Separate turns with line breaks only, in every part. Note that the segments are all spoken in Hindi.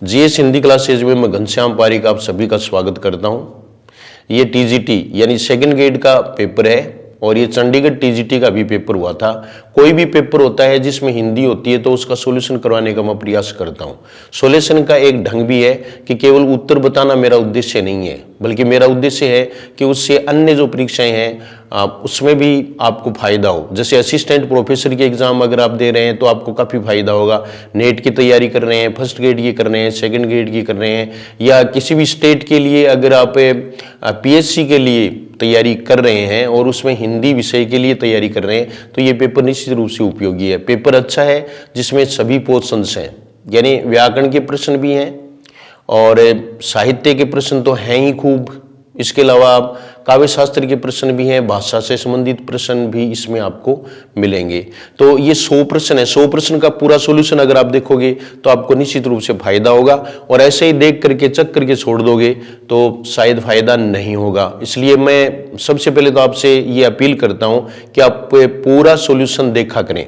जीएस हिंदी क्लासेज में मैं घनश्याम पारिक आप सभी का स्वागत करता हूं। ये टीजीटी यानी सेकंड ग्रेड का पेपर है और ये चंडीगढ़ टीजीटी का भी पेपर हुआ था। कोई भी पेपर होता है जिसमें हिंदी होती है तो उसका सॉल्यूशन करवाने का मैं प्रयास करता हूं। सॉल्यूशन का एक ढंग भी है कि केवल उत्तर बताना मेरा उद्देश्य नहीं है, बल्कि मेरा उद्देश्य है कि उससे अन्य जो परीक्षाएं हैं उसमें भी आपको फायदा हो। जैसे असिस्टेंट प्रोफेसर के एग्जाम अगर आप दे रहे हैं तो आपको काफ़ी फायदा होगा। नेट की तैयारी कर रहे हैं, फर्स्ट ग्रेड की कर रहे हैं, सेकंड ग्रेड की कर रहे हैं, या किसी भी स्टेट के लिए अगर आप पीएससी के लिए तैयारी कर रहे हैं और उसमें हिंदी विषय के लिए तैयारी कर रहे हैं तो ये पेपर निश्चित रूप से उपयोगी है। पेपर अच्छा है जिसमें सभी पोर्शंस हैं, यानी व्याकरण के प्रश्न भी हैं और साहित्य के प्रश्न तो हैं ही खूब। इसके अलावा काव्य शास्त्र के प्रश्न भी हैं, भाषा से संबंधित प्रश्न भी इसमें आपको मिलेंगे। तो ये 100 प्रश्न है। 100 प्रश्न का पूरा सॉल्यूशन अगर आप देखोगे तो आपको निश्चित रूप से फायदा होगा, और ऐसे ही देख करके चक करके छोड़ दोगे तो शायद फायदा नहीं होगा। इसलिए मैं सबसे पहले तो आपसे ये अपील करता हूं कि आप पूरा सॉल्यूशन देखा करें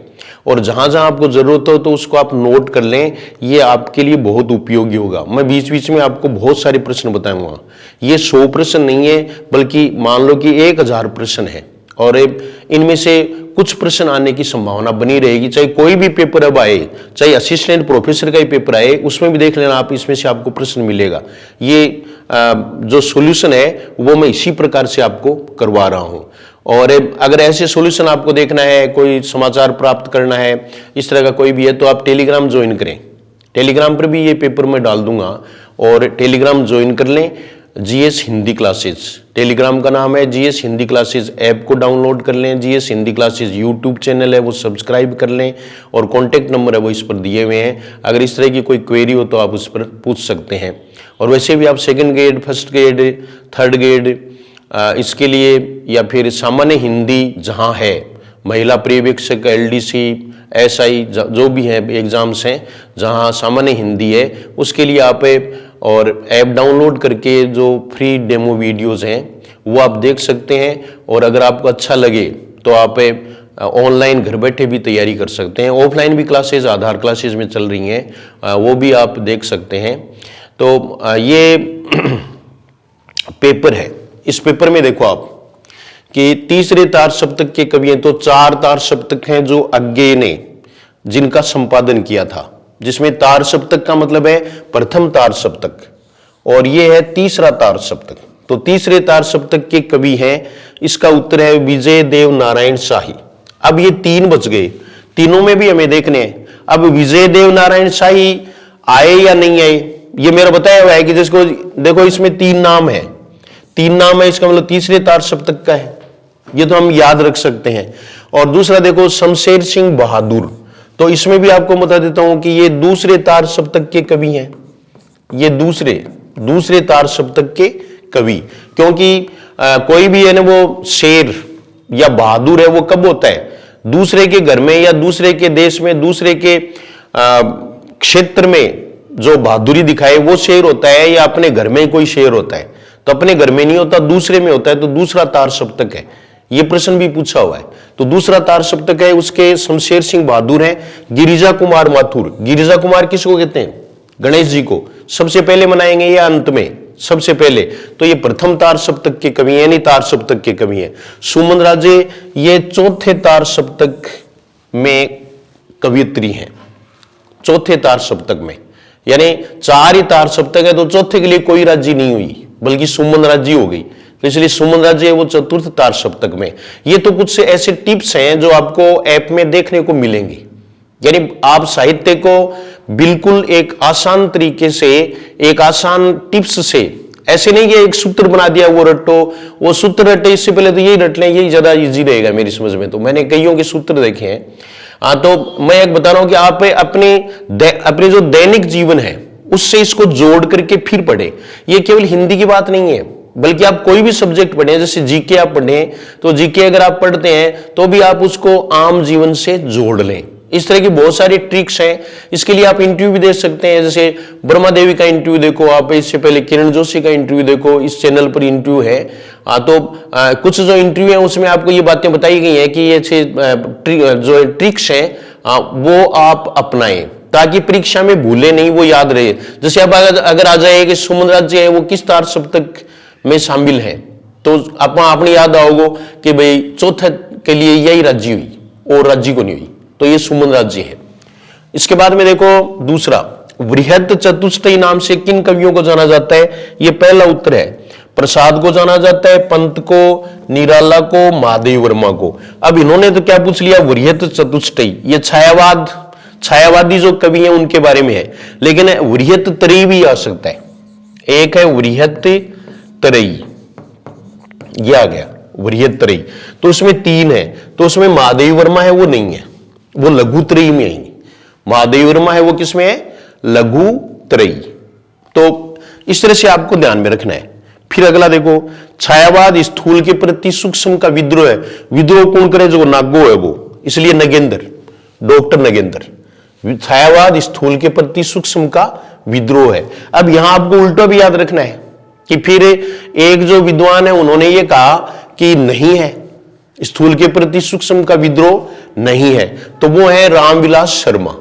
और जहां जहां आपको जरूरत हो तो उसको आप नोट कर लें। ये आपके लिए बहुत उपयोगी होगा। मैं बीच बीच में आपको बहुत सारे प्रश्न बताऊंगा। ये 100 प्रश्न नहीं है, बल्कि मान लो कि 1000 प्रश्न है और इनमें से कुछ प्रश्न आने की संभावना बनी रहेगी। चाहे कोई भी पेपर अब आए, चाहे असिस्टेंट प्रोफेसर का ही पेपर आए, उसमें भी देख लेना आप, इसमें से आपको प्रश्न मिलेगा। ये जो सॉल्यूशन है वो मैं इसी प्रकार से आपको करवा रहा हूं। और अगर ऐसे सॉल्यूशन आपको देखना है, कोई समाचार प्राप्त करना है, इस तरह का कोई भी है, तो आप टेलीग्राम ज्वाइन करें। टेलीग्राम पर भी ये पेपर मैं डाल दूंगा और टेलीग्राम ज्वाइन कर लें। जीएस हिंदी क्लासेज टेलीग्राम का नाम है, जीएस हिंदी क्लासेज ऐप को डाउनलोड कर लें। GS Hindi classes YouTube channel है वो सब्सक्राइब कर लें और कॉन्टैक्ट नंबर है वो इस पर दिए हुए हैं। अगर इस तरह की कोई क्वेरी हो तो आप उस पर पूछ सकते हैं। और वैसे भी आप second grade, first grade, third grade इसके लिए, या फिर सामान्य हिंदी जहां है, महिला पर्यवेक्षक, एलडीसी, एसआई जो भी है एग्जाम्स हैं जहां सामान्य हिंदी है, उसके लिए आप और ऐप डाउनलोड करके जो फ्री डेमो वीडियोस हैं वो आप देख सकते हैं। और अगर आपको अच्छा लगे तो आप ऑनलाइन घर बैठे भी तैयारी कर सकते हैं। ऑफलाइन भी क्लासेज आधार क्लासेज में चल रही हैं, वो भी आप देख सकते हैं। तो ये पेपर है। इस पेपर में देखो आप कि तीसरे तार सप्तक के कवि हैं, तो 4 तार सप्तक हैं जो अज्ञेय ने जिनका संपादन किया था, जिसमें तार सप्तक का मतलब है प्रथम तार सप्तक और ये है तीसरा तार सप्तक। तो तीसरे तार सप्तक के कवि हैं, इसका उत्तर है विजय देव नारायण शाही। अब ये 3 बच गए, तीनों में भी हमें देखने हैं। अब विजय देव नारायण शाही आए या नहीं आए, ये मेरा बताया हुआ है कि जिसको देखो इसमें 3 नाम है, 3 नाम है, इसका मतलब तीसरे तार सप्तक का है, ये तो हम याद रख सकते हैं। और दूसरा देखो शमशेर सिंह बहादुर, तो इसमें भी आपको बता देता हूं कि ये दूसरे तार सप्तक के कवि हैं। ये दूसरे तार सप्तक के कवि, क्योंकि कोई भी है ना वो शेर या बहादुर है वो कब होता है, दूसरे के घर में या दूसरे के देश में, दूसरे के क्षेत्र में जो बहादुरी दिखाए वो शेर होता है, या अपने घर में कोई शेर होता है। तो अपने घर में नहीं होता, दूसरे में होता है, तो दूसरा तार सप्तक है। ये प्रश्न भी पूछा हुआ है। तो दूसरा तार सप्तक है, उसके शमशेर सिंह बहादुर हैं। गिरिजा कुमार माथुर, गिरिजा कुमार किसको कहते हैं, गणेश जी को सबसे पहले मनाएंगे या अंत में, सबसे पहले। तो ये प्रथम तार सप्तक के कवि हैं, यानी तार सप्तक के कवि हैं। सुमन राजे ये चौथे तार सप्तक में कवियत्री हैं, चौथे तार सप्तक में, यानी 4 ही तार सप्तक है तो चौथे के लिए कोई राज्य नहीं हुई, बल्कि सुमन राज्य हो गई, तो इसलिए सुमन राज्य है वो चतुर्थ तार सप्तक में। ये तो कुछ से ऐसे टिप्स हैं जो आपको ऐप में देखने को मिलेंगे, यानी आप साहित्य को बिल्कुल एक आसान तरीके से, एक आसान टिप्स से, ऐसे नहीं कि एक सूत्र बना दिया वो रटो, वो सूत्र रटे, इससे पहले तो यही रट लें, यही ज्यादा इजी रहेगा मेरी समझ में। तो मैंने कईयों के सूत्र देखे हैं। तो मैं एक बता रहा हूं कि आप अपने जो दैनिक जीवन है उससे इसको जोड़ करके फिर पढ़े। ये केवल हिंदी की बात नहीं है, बल्कि आप कोई भी सब्जेक्ट पढ़ें, जैसे जीके आप पढ़ें, तो जीके अगर आप पढ़ते हैं तो भी आप उसको आम जीवन से जोड़ लें। इस तरह की बहुत सारी ट्रिक्स हैं। इसके लिए आप इंटरव्यू भी दे सकते हैं, जैसे ब्रह्मा देवी का इंटरव्यू देखो आप, इससे पहले किरण जोशी का इंटरव्यू देखो, इस चैनल पर इंटरव्यू है। तो कुछ जो इंटरव्यू है उसमें आपको ये बातें बताई गई हैं कि ये जो ट्रिक्स हैं वो आप अपनाएं। ताकि परीक्षा में भूले नहीं, वो याद रहे। जैसे अब अगर आ जाए कि सुमन राज्य है वो किस तार सप्तक में शामिल है, तो आपने याद आओगे कि भाई चौथे के लिए यही राज्य हुई और राज्य को नहीं हुई, तो ये सुमन राज्य है। इसके बाद में देखो दूसरा, वृहत चतुष्टयी नाम से किन कवियों को जाना जाता है? ये पहला उत्तर है, प्रसाद को जाना जाता है, पंत को, निराला को, महादेव वर्मा को। अब इन्होंने तो क्या पूछ लिया, वृहत चतुष्टयी, ये छायावादी जो कवि हैं उनके बारे में है, लेकिन वृहत त्रयी भी आ सकता है। एक है वृहत त्रयी, ये आ गया वृहत त्रयी, तो उसमें 3 है, तो उसमें महादेव वर्मा है वो नहीं है, वो लघु त्रयी में आएंगे। महादेव वर्मा है वो किसमें है? लघु त्रयी। तो इस तरह से आपको ध्यान में रखना है। फिर अगला देखो, छायावाद स्थूल के प्रति सूक्ष्म का विद्रोह है। विद्रोह कौन करे? जो नागो है वो, इसलिए नगेंद्र, डॉक्टर नगेंद्र। छायावाद स्थूल के प्रति सूक्ष्म का विद्रोह है। अब यहां आपको उल्टा भी याद रखना है कि फिर एक जो विद्वान है उन्होंने ये कहा कि नहीं है, स्थूल के प्रति सूक्ष्म का विद्रोह नहीं है, तो वो है रामविलास शर्मा।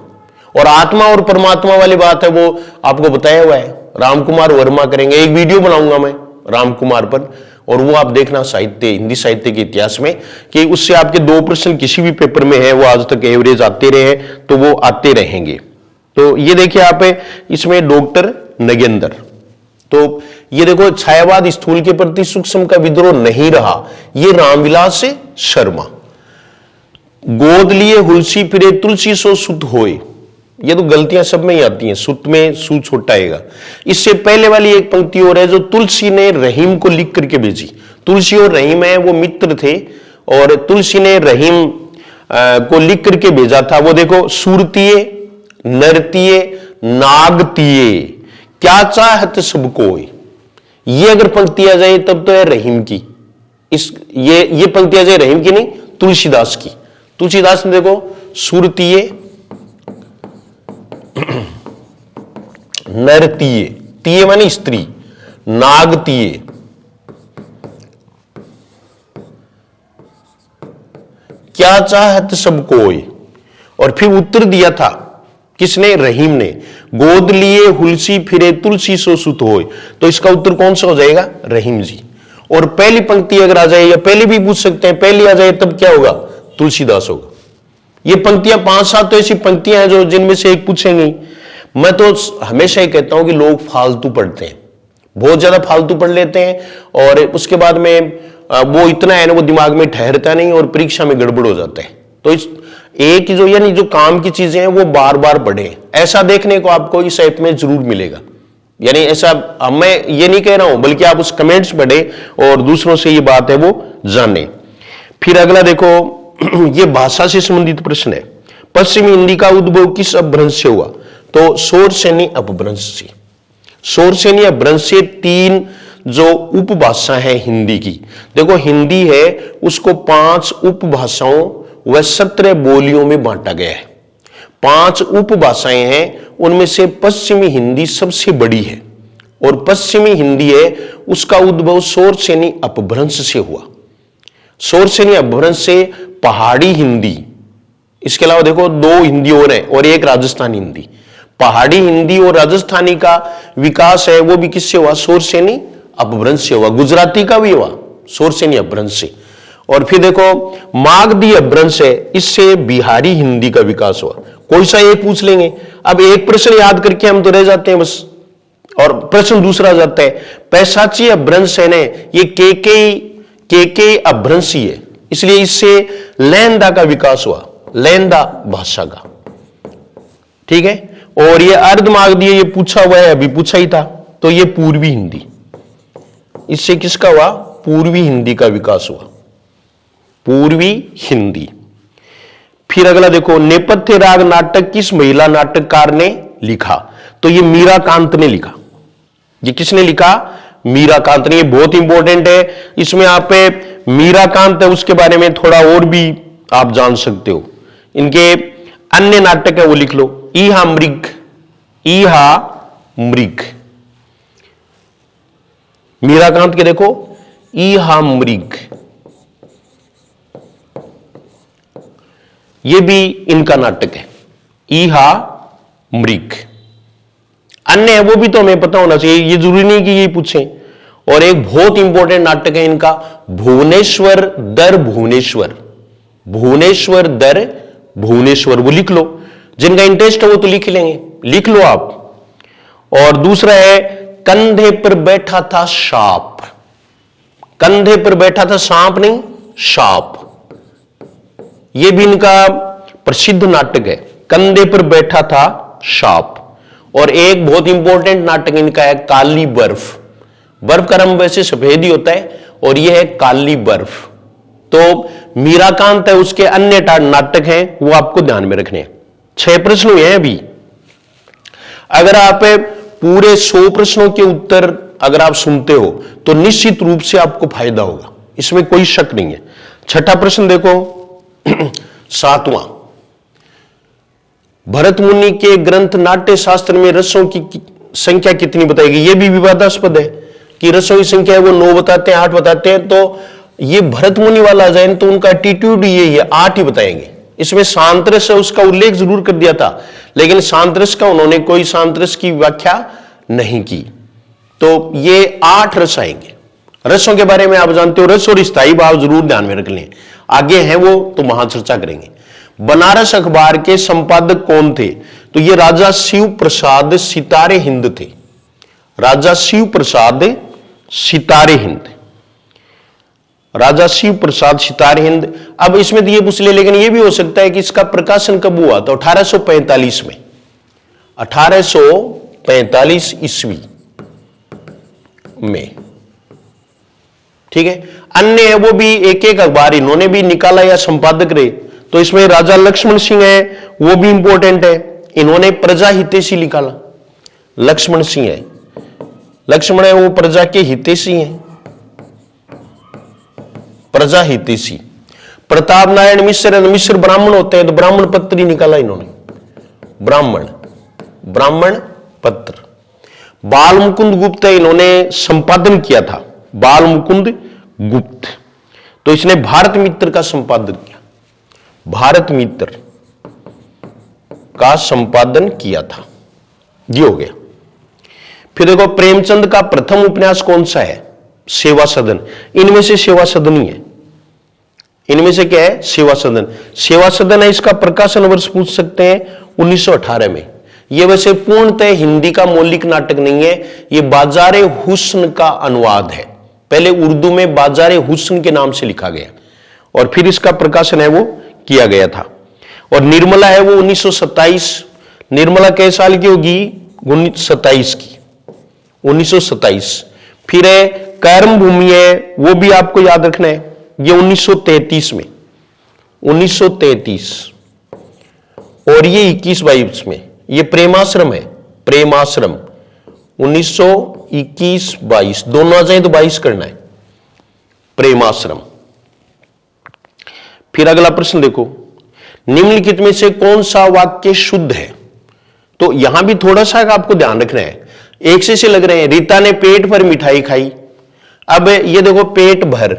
और आत्मा और परमात्मा वाली बात है वो आपको बताया हुआ है, रामकुमार वर्मा करेंगे। एक वीडियो बनाऊंगा मैं रामकुमार पर, और वो आप देखना साहित्य, हिंदी साहित्य के इतिहास में, कि उससे आपके 2 प्रश्न किसी भी पेपर में है, वो आज तक एवरेज आते रहे, तो वो आते रहेंगे। तो ये देखिए आप, इसमें डॉक्टर नगेंद्र। तो ये देखो, छायावाद स्थूल के प्रति सूक्ष्म का विद्रोह नहीं रहा, ये रामविलास शर्मा। गोद लिए हुलसी फिरे तुलसी सो सुत होए, ये तो गलतियां सब में ही आती हैं, सुत में सू छोटा आएगा। इससे पहले वाली एक पंक्ति और है जो तुलसी ने रहीम को लिख करके भेजी। तुलसी और रहीम है वो मित्र थे, और तुलसी ने रहीम को लिख करके भेजा था। वो देखो, सूरतीय, नरतीय, नागतीय, क्या चाहत सब कोई, ये अगर पंक्ति आ जाए तब तो है रहीम की। ये पंक्ति आ जाए रहीम की नहीं, तुलसीदास की। तुलसीदास ने देखो, सूरतीय, नरतीय, तीय मानी स्त्री, नागतीय, क्या चाहत सब कोई। और फिर उत्तर दिया था किसने? रहीम ने, गोद लिए हुलसी फिरे तुलसी सो सुत होए। तो इसका उत्तर कौन सा हो जाएगा? रहीम जी। और पहली पंक्ति अगर आ जाए, या पहले भी पूछ सकते हैं, पहली आ जाए तब क्या होगा? तुलसीदास होगा। ये पंक्तियां 5-7 तो ऐसी पंक्तियां हैं जो जिनमें से एक पूछेंगे। मैं तो हमेशा ही कहता हूं कि लोग फालतू पढ़ते हैं, बहुत ज्यादा फालतू पढ़ लेते हैं, और उसके बाद में वो इतना है ना, वो दिमाग में ठहरता नहीं और परीक्षा में गड़बड़ हो जाता है। तो इस एक जो यानी जो काम की चीजें हैं वो बार बार पढ़े, ऐसा देखने को आपको इस ऐप में जरूर मिलेगा। यानी ऐसा मैं ये नहीं कह रहा हूं, बल्कि आप उस कमेंट्स पढ़े और दूसरों से ये बात है वो जाने। फिर अगला देखो, ये भाषा से संबंधित प्रश्न है। पश्चिमी हिंदी का उद्भव किस अपभ्रंश से हुआ? तो शौरसेनी अपभ्रंश से। शौरसेनी अपभ्रंश से 3 जो उपभाषा है हिंदी की, देखो हिंदी है उसको 5 उपभाषाओं व 17 बोलियों में बांटा गया है। 5 उपभाषाएं हैं, उनमें से पश्चिमी हिंदी सबसे बड़ी है, और पश्चिमी हिंदी है उसका उद्भव शौरसेनी अपभ्रंश से हुआ। शौरसेनी अपभ्रंश से पहाड़ी हिंदी, इसके अलावा देखो 2 हिंदी और है, और एक राजस्थानी हिंदी। पहाड़ी हिंदी और राजस्थानी का विकास है वो भी किससे हुआ? शौरसेनी अपभ्रंश से हुआ। गुजराती का भी हुआ शौरसेनी अपभ्रंश से। और फिर देखो, मागधी अपभ्रंश है, इससे बिहारी हिंदी का विकास हुआ। कोई सा एक पूछ लेंगे, अब एक प्रश्न याद करके हम तो रह जाते हैं बस, और प्रश्न दूसरा जाता है। पैशाची अपभ्रंश है ने, ये केके अपभ्रंशी है, इसलिए इससे लैंदा का विकास हुआ, लैंदा भाषा का। ठीक है। और ये अर्धमागधीय, ये पूछा हुआ है, अभी पूछा ही था, तो ये पूर्वी हिंदी, इससे किसका हुआ? पूर्वी हिंदी का विकास हुआ, पूर्वी हिंदी। फिर अगला देखो, नेपथ्य राग नाटक किस महिला नाटककार ने लिखा? तो ये मीराकांत ने लिखा। ये किसने लिखा? मीराकांत ने। ये बहुत इंपॉर्टेंट है, इसमें आप मीराकांत है उसके बारे में थोड़ा और भी आप जान सकते हो। इनके अन्य नाटक है वो लिख लो। ईहा मृग, ईहा मृग, मीराकांत के देखो, ईहा मृग, ये भी इनका नाटक है। ईहा मृग। अन्य है वो भी तो हमें पता होना चाहिए, ये जरूरी नहीं कि ये पूछें। और एक बहुत इंपॉर्टेंट नाटक है इनका, भुवनेश्वर दर भुवनेश्वर, भुवनेश्वर दर भुवनेश्वर, वो लिख लो। जिनका इंटरेस्ट है वो तो लिख लेंगे, लिख लो आप। और दूसरा है कंधे पर बैठा था सांप, कंधे पर बैठा था सांप नहीं सांप, ये भी इनका प्रसिद्ध नाटक है, कंधे पर बैठा था सांप। और एक बहुत इंपॉर्टेंट नाटक इनका है काली बर्फ, बर्फ का रंग वैसे सफेद ही होता है और यह है काली बर्फ। तो मीराकांत है, उसके अन्य नाटक हैं वो आपको ध्यान में रखने हैं। 6 प्रश्न हुए हैं अभी। अगर आप पूरे 100 प्रश्नों के उत्तर अगर आप सुनते हो तो निश्चित रूप से आपको फायदा होगा, इसमें कोई शक नहीं है। छठा प्रश्न देखो 7वां, भरत मुनि के ग्रंथ नाट्य शास्त्र में रसों की संख्या कितनी बताएगी? यह भी विवादास्पद है कि रसों की संख्या है वो 9 बताते हैं 8 बताते हैं, तो ये भरत मुनि वाला आ जाए तो उनका एटीट्यूड ये है 8 ही बताएंगे। इसमें सांतरस है उसका उल्लेख जरूर कर दिया था, लेकिन सांतरस का उन्होंने कोई सांतरस की व्याख्या नहीं की। तो ये 8 रस आएंगे। रसों के बारे में आप जानते हो, रस और स्थायी भाव जरूर ध्यान में रख लें, आगे हैं वो तो वहां चर्चा करेंगे। बनारस अखबार के संपादक कौन थे? तो ये राजा शिव प्रसाद सितारे हिंद थे, राजा शिव प्रसाद सितारे हिंद, राजा शिव प्रसाद सितारे हिंद। अब इसमें तो ये पूछ ले, लेकिन ये भी हो सकता है कि इसका प्रकाशन कब हुआ? तो 1845 में, 1845 ईस्वी में, ठीक है। अन्य है वो भी एक एक अखबार इन्होंने भी निकाला या संपादक रहे, तो इसमें राजा लक्ष्मण सिंह है वो भी इंपॉर्टेंट है, इन्होंने प्रजा हितैषी निकाला। लक्ष्मण सिंह है, लक्ष्मण है वो प्रजा के हितैषी हैं, प्रजा हितैषी। प्रताप नारायण मिश्र, मिश्र ब्राह्मण होते हैं तो ब्राह्मण पत्र ही निकाला इन्होंने, ब्राह्मण, ब्राह्मण पत्र। बाल मुकुंद गुप्त है, इन्होंने संपादन किया था, बाल मुकुंद गुप्त, तो इसने भारत मित्र का संपादन किया, भारत मित्र का संपादन किया था, ये हो गया। फिर देखो प्रेमचंद का प्रथम उपन्यास कौन सा है? सेवा सदन। इनमें से सेवा सदन ही है, इनमें से क्या है? सेवा सदन। सेवा सदन है, इसका प्रकाशन वर्ष पूछ सकते हैं 1918 में। यह वैसे पूर्णतः हिंदी का मौलिक नाटक नहीं है, यह बाजारे हुस्न का अनुवाद है। पहले उर्दू में बाजारे हुस्न के नाम से लिखा गया और फिर इसका प्रकाशन है वो किया गया था। और निर्मला है वो 1927, निर्मला कै साल की होगी? 27 की, 1927। फिर है कर्म भूमि है, वो भी आपको याद रखना है, ये 1933 में, 1933। और ये 21-22 में, ये प्रेमाश्रम है, प्रेमाश्रम 1921-22, दोनों आ जाए तो 22 करना है, प्रेमाश्रम। फिर अगला प्रश्न देखो, निम्नलिखित में से कौन सा वाक्य शुद्ध है? तो यहां भी थोड़ा सा आपको ध्यान रखना है, एक से लग रहे हैं। रीता ने पेट भर मिठाई खाई, अब ये देखो पेट भर,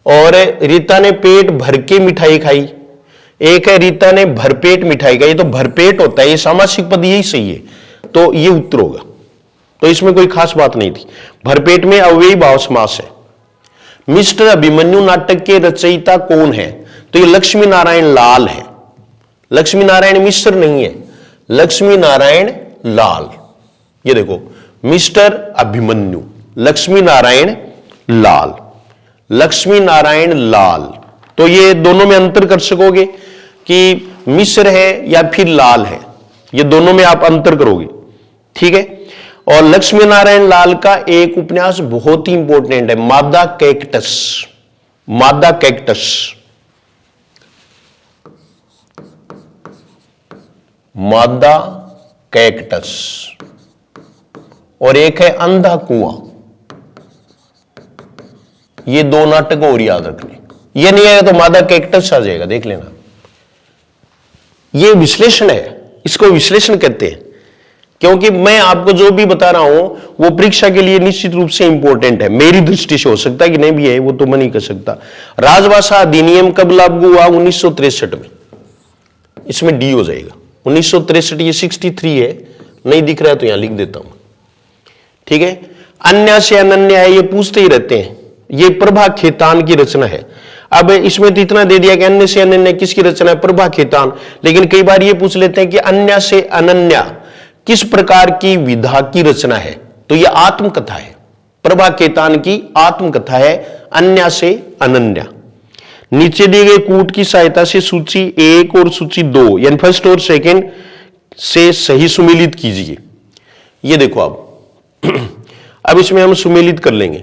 और रीता ने पेट भर के मिठाई खाई। एक है रीता ने भरपेट मिठाई खाई, तो भरपेट होता है, ये सामासिक पद यही सही है, तो ये उत्तर होगा। तो इसमें कोई खास बात नहीं थी। भरपेट में अव्ययी भाव समास है। मिस्टर अभिमन्यु नाटक के रचयिता कौन है? तो ये लक्ष्मी नारायण लाल है, लक्ष्मी नारायण मिश्र नहीं है, लक्ष्मी नारायण लाल। ये देखो मिस्टर अभिमन्यु, लक्ष्मी नारायण लाल, लक्ष्मी नारायण लाल। तो ये दोनों में अंतर कर सकोगे कि मिश्र है या फिर लाल है, ये दोनों में आप अंतर करोगे, ठीक है। और लक्ष्मी नारायण लाल का एक उपन्यास बहुत ही इंपॉर्टेंट है, मादा कैक्टस, मादा कैक्टस, मादा कैक्टस। और एक है अंधा कुआं। ये दो नाटक और याद रखने, ये नहीं आएगा तो मादा कैक्टस आ जाएगा, देख लेना। ये विश्लेषण है, इसको विश्लेषण कहते हैं, क्योंकि मैं आपको जो भी बता रहा हूं वो परीक्षा के लिए निश्चित रूप से इंपॉर्टेंट है। मेरी दृष्टि से हो सकता है कि नहीं भी है, वो तो मैं नहीं कर सकता। राजभाषा अधिनियम कब लागू हुआ? 1963 में। इसमें डी हो जाएगा, 1963, ये 63 है, नहीं दिख रहा है तो यहां लिख देता हूं, ठीक है। अन्य से अनन्य है, ये पूछते ही रहते हैं, ये प्रभा खेतान की रचना है। अब इसमें तो इतना दे दिया कि अन्य से अनन्य किसकी रचना है, प्रभा खेतान, लेकिन कई बार ये पूछ लेते हैं कि अन्य से अनन्या किस प्रकार की विधा की रचना है, तो ये आत्मकथा है, प्रभा खेतान की आत्मकथा है, अन्य से अनन्या। नीचे दिए गए कूट की सहायता से सूची 1 और सूची 2 यानी फर्स्ट और सेकंड से सही सुमेलित कीजिए। ये देखो अब इसमें हम सुमेलित कर लेंगे।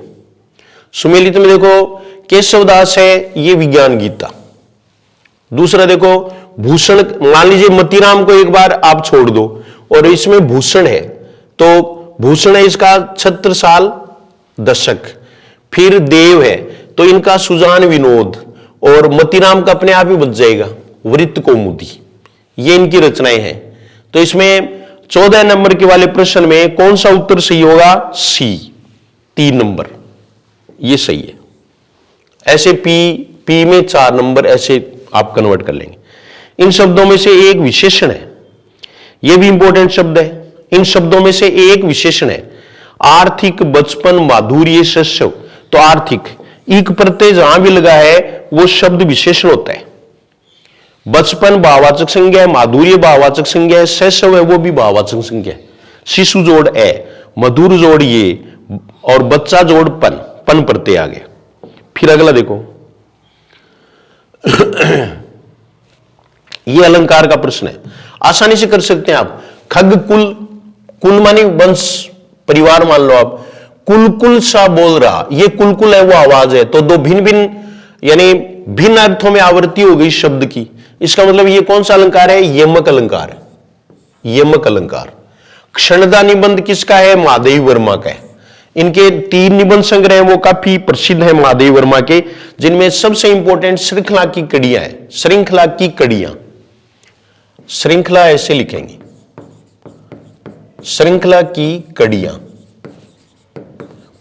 सुमेलित में देखो केशवदास है, ये विज्ञान गीता। दूसरा देखो भूषण, मान लीजिए मतीराम को एक बार आप छोड़ दो और इसमें भूषण है, तो भूषण है इसका छत्रसाल दशक, फिर देव है तो इनका सुजान विनोद, और मतीराम का अपने आप ही बच जाएगा वृत्त कौमुदी। ये इनकी रचनाएं हैं। तो इसमें 14 नंबर के वाले प्रश्न में कौन सा उत्तर सही होगा, सी 3 नंबर, ये सही है। ऐसे पी में 4 नंबर ऐसे आप कन्वर्ट कर लेंगे। इन शब्दों में से एक विशेषण है, यह भी इंपॉर्टेंट शब्द है। इन शब्दों में से एक विशेषण है आर्थिक, बचपन, माधुर्य, शस्व। तो आर्थिक, एक प्रत्यय जहां भी लगा है वो शब्द विशेषण होता है। बचपन भाववाचक संज्ञा है, माधुर्य भाववाचक संज्ञा है, शैशव है वो भी भाववाचक संज्ञा है। शिशु जोड़ है, मधुर जोड़ ये, और बच्चा जोड़ पन, पन प्रत्यय आ गया। फिर अगला देखो ये अलंकार का प्रश्न है, आसानी से कर सकते हैं आप। खग कुल, कुल मानी वंश परिवार मान लो आप, कुल सा बोल रहा, ये कुल है वो आवाज है, तो दो भिन्न भिन्न यानी भिन्न अर्थों में आवृत्ति हो गई शब्द की। इसका मतलब ये कौन सा अलंकार है, यमक अलंकार है, यमक अलंकार। क्षणदा निबंध किसका है, महादेव वर्मा का है। इनके 3 निबंध संग्रह वो काफी प्रसिद्ध है महादेव वर्मा के, जिनमें सबसे इंपॉर्टेंट श्रृंखला की कड़ियां है। श्रृंखला की कड़ियां, श्रृंखला ऐसे लिखेंगे, श्रृंखला की कड़ियां।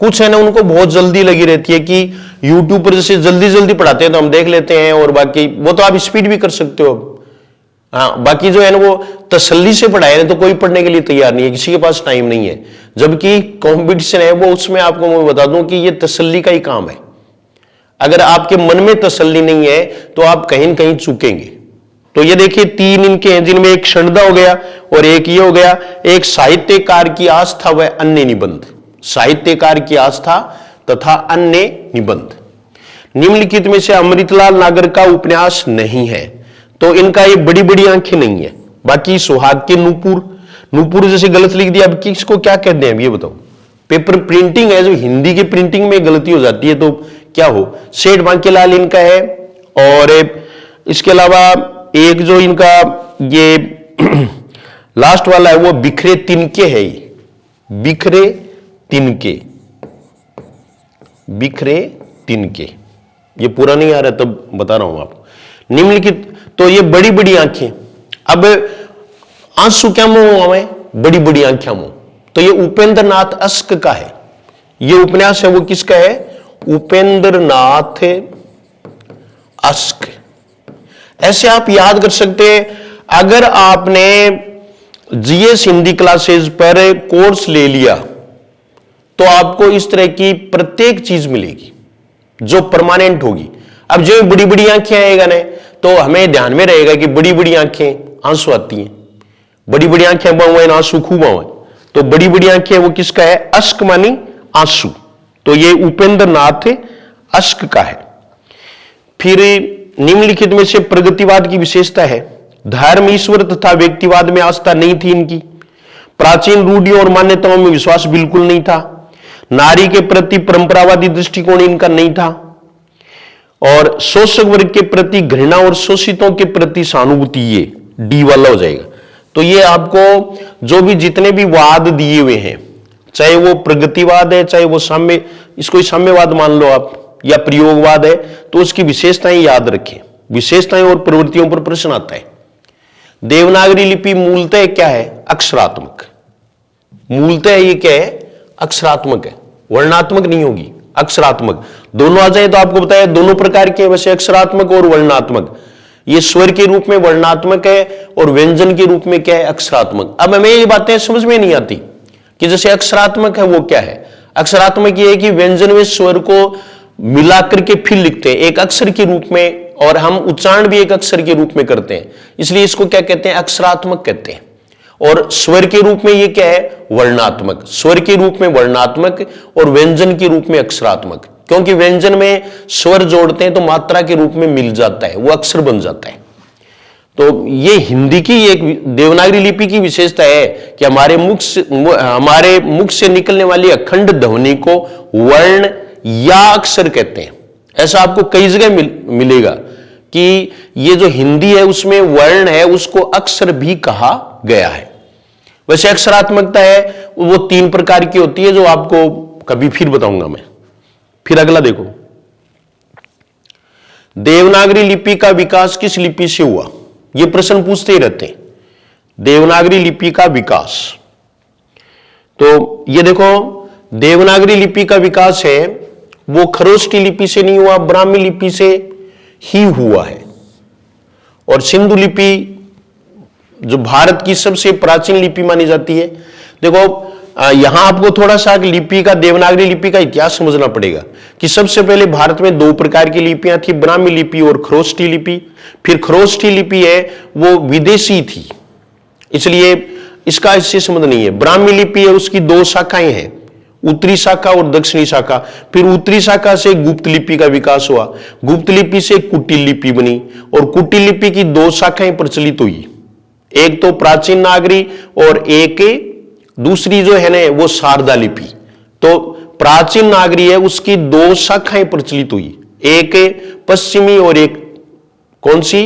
कुछ है ना उनको बहुत जल्दी लगी रहती है कि यूट्यूब पर जैसे जल्दी जल्दी पढ़ाते हैं तो हम देख लेते हैं, और बाकी वो तो आप स्पीड भी कर सकते हो। हाँ, बाकी जो है ना वो तसल्ली से पढ़ाए ना तो कोई पढ़ने के लिए तैयार नहीं है, किसी के पास टाइम नहीं है। जबकि कंपटीशन है वो, उसमें आपको मैं बता दूं कि ये तसल्ली का ही काम है। अगर आपके मन में तसल्ली नहीं है तो आप कहीं न कहीं चूकेंगे। तो ये देखिए 3 इनके हैं, जिनमें एक क्षणदा हो गया और एक ये हो गया, एक साहित्यकार की आस्था व अन्य निबंध, साहित्यकार की आस्था तथा अन्य निबंध। निम्नलिखित में से अमृतलाल नागर का उपन्यास नहीं है, तो इनका ये बड़ी बड़ी आंखें नहीं है। बाकी सुहाग के नूपुर, नूपुर जैसे गलत लिख दिया, अब किसको क्या कहते हैं ये बताओ। पेपर प्रिंटिंग है, जो हिंदी के प्रिंटिंग में गलती हो जाती है तो क्या हो। सेठ बांकेलाल इनका है, और इसके अलावा एक जो इनका ये लास्ट वाला है वो बिखरे तिनके है, बिखरे तिनके, बिखरे तिनके। ये पूरा नहीं आ रहा तब बता रहा हूं आपको। निम्नलिखित, तो ये बड़ी बड़ी आंखें, अब आंसू क्या मुंह हमें, बड़ी बड़ी आंखें मुंह, तो ये उपेंद्र नाथ अस्क का है। ये उपन्यास है वो किसका है, उपेंद्र नाथ अस्क। ऐसे आप याद कर सकते हैं। अगर आपने जीएस हिंदी क्लासेस पर कोर्स ले लिया तो आपको इस तरह की प्रत्येक चीज मिलेगी जो परमानेंट होगी। अब जो बड़ी बड़ी आंखें आएगा ना, तो हमें ध्यान में रहेगा कि बड़ी बड़ी आंखें आंसू आती हैं, बड़ी बड़ी आंखें बावे आंसू खूब आवे, तो बड़ी बड़ी आंखें वो किसका है, अश्क मानी आंसू, तो ये उपेंद्र नाथ अश्क का है। फिर निम्नलिखित में से प्रगतिवाद की विशेषता है, धर्म, ईश्वर तथा व्यक्तिवाद में आस्था नहीं थी इनकी, प्राचीन रूढ़ियों और मान्यताओं में विश्वास बिल्कुल नहीं था, नारी के प्रति परंपरावादी दृष्टिकोण इनका नहीं था, और शोषक वर्ग के प्रति घृणा और शोषितों के प्रति सहानुभूति, ये डी वाला हो जाएगा। तो ये आपको जो भी जितने भी वाद दिए हुए हैं, चाहे वो प्रगतिवाद है, चाहे वो साम्य, इसको साम्यवाद मान लो आप, या प्रयोगवाद है, तो उसकी विशेषताएं याद रखें। विशेषताएं और प्रवृत्तियों पर प्रश्न आता है। देवनागरी लिपि मूलतः क्या है, अक्षरात्मक। मूलतः ये क्या है, अक्षरात्मक है, वर्णात्मक नहीं होगी, अक्षरात्मक। दोनों आ जाए तो आपको बताया दोनों प्रकार के, वैसे अक्षरात्मक और वर्णात्मक। ये स्वर के रूप में वर्णात्मक है और व्यंजन के रूप में क्या है, अक्षरात्मक। अब हमें ये बातें समझ में नहीं आती कि जैसे अक्षरात्मक है वो क्या है। अक्षरात्मक ये है कि व्यंजन में स्वर को मिलाकर के फिर लिखते हैं एक अक्षर के रूप में, और हम उच्चारण भी एक अक्षर के रूप में करते हैं, इसलिए इसको क्या कहते हैं, अक्षरात्मक कहते हैं। और स्वर के रूप में ये क्या है, वर्णात्मक। स्वर के रूप में वर्णात्मक और व्यंजन के रूप में अक्षरात्मक, क्योंकि व्यंजन में स्वर जोड़ते हैं तो मात्रा के रूप में मिल जाता है, वो अक्षर बन जाता है। तो ये हिंदी की एक देवनागरी लिपि की विशेषता है कि हमारे मुख से निकलने वाली अखंड ध्वनि को वर्ण या अक्षर कहते हैं। ऐसा आपको कई जगह मिलेगा कि ये जो हिंदी है उसमें वर्ण है उसको अक्षर भी कहा गया है। वैसे अक्षरात्मकता है वो 3 प्रकार की होती है, जो आपको कभी फिर बताऊंगा मैं। फिर अगला देखो, देवनागरी लिपि का विकास किस लिपि से हुआ, ये प्रश्न पूछते ही रहते हैं। देवनागरी लिपि का विकास, तो ये देखो देवनागरी लिपि का विकास है वो खरोष्ठी लिपि से नहीं हुआ, ब्राह्मी लिपि से ही हुआ है। और सिंधु लिपि जो भारत की सबसे प्राचीन लिपि मानी जाती है। देखो यहां आपको थोड़ा सा लिपि का, देवनागरी लिपि का इतिहास समझना पड़ेगा कि सबसे पहले भारत में 2 प्रकार की लिपियां थी, ब्राह्मी लिपि और खरोष्ठी लिपि। फिर खरोष्ठी लिपि है वो विदेशी थी, इसलिए इसका इससे संबंध नहीं है। ब्राह्मी लिपि है उसकी 2 शाखाएं हैं, उत्तरी शाखा और दक्षिणी शाखा। फिर उत्तरी शाखा से गुप्त लिपि का विकास हुआ, गुप्त लिपि से कुटिल लिपि बनी, और कुटिल लिपि की 2 शाखाएं प्रचलित हुई, एक तो प्राचीन नागरी और एक दूसरी जो है ना वो शारदा लिपि। तो प्राचीन नागरी है उसकी 2 शाखाएं प्रचलित हुई, एक पश्चिमी और एक कौन सी,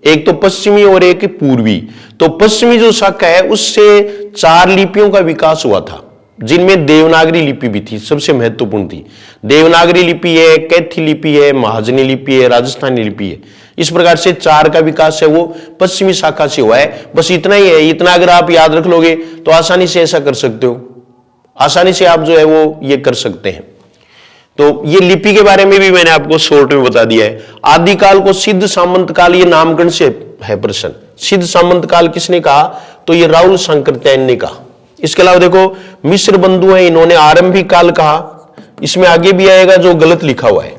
एक तो पश्चिमी और एक पूर्वी। तो पश्चिमी जो शाखा है उससे 4 लिपियों का विकास हुआ था, जिनमें देवनागरी लिपि भी थी, सबसे महत्वपूर्ण थी। देवनागरी लिपि है, कैथी लिपि है, महाजनी लिपि है, राजस्थानी लिपि है। इस प्रकार से 4 का विकास है वो पश्चिमी शाखा से हुआ है। बस इतना ही है, इतना अगर आप याद रख लोगे तो आसानी से ऐसा कर सकते हो, आसानी से आप जो है वो ये कर सकते हैं। तो ये लिपि के बारे में भी मैंने आपको शॉर्ट में बता दिया है। आदिकाल को सिद्ध सामंत काल, ये नामकरण से है प्रश्न। सिद्ध सामंत काल किसने कहा, तो ये राहुल शंकरत्यायन ने कहा। इसके अलावा देखो मिश्र बंधु हैं, इन्होंने आरंभिक काल कहा, इसमें आगे भी आएगा जो गलत लिखा हुआ है,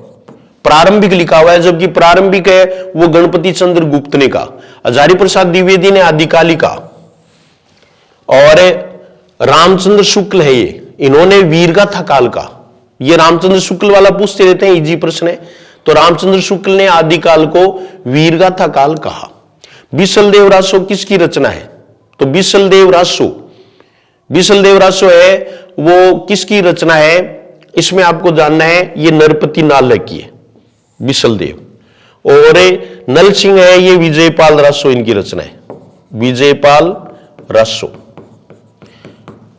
प्रारंभिक लिखा हुआ है, जबकि प्रारंभिक है वो गणपति चंद्र गुप्त ने कहा। हजारी प्रसाद द्विवेदी ने आदिकाली कहा, और रामचंद्र शुक्ल है ये, इन्होंने वीरगाथा काल का। ये रामचंद्र शुक्ल वाला पूछते रहते हैं, इजी प्रश्न है। तो रामचंद्र शुक्ल ने आदिकाल को वीरगाथा काल कहा। बिसल देव रासो किसकी रचना है, तो बिसल देव रासो है वो किसकी रचना है, इसमें आपको जानना है, ये नरपति नाल की है बिसल देव। और नल सिंह है ये विजयपाल रासो इनकी रचना है, विजयपाल रासो।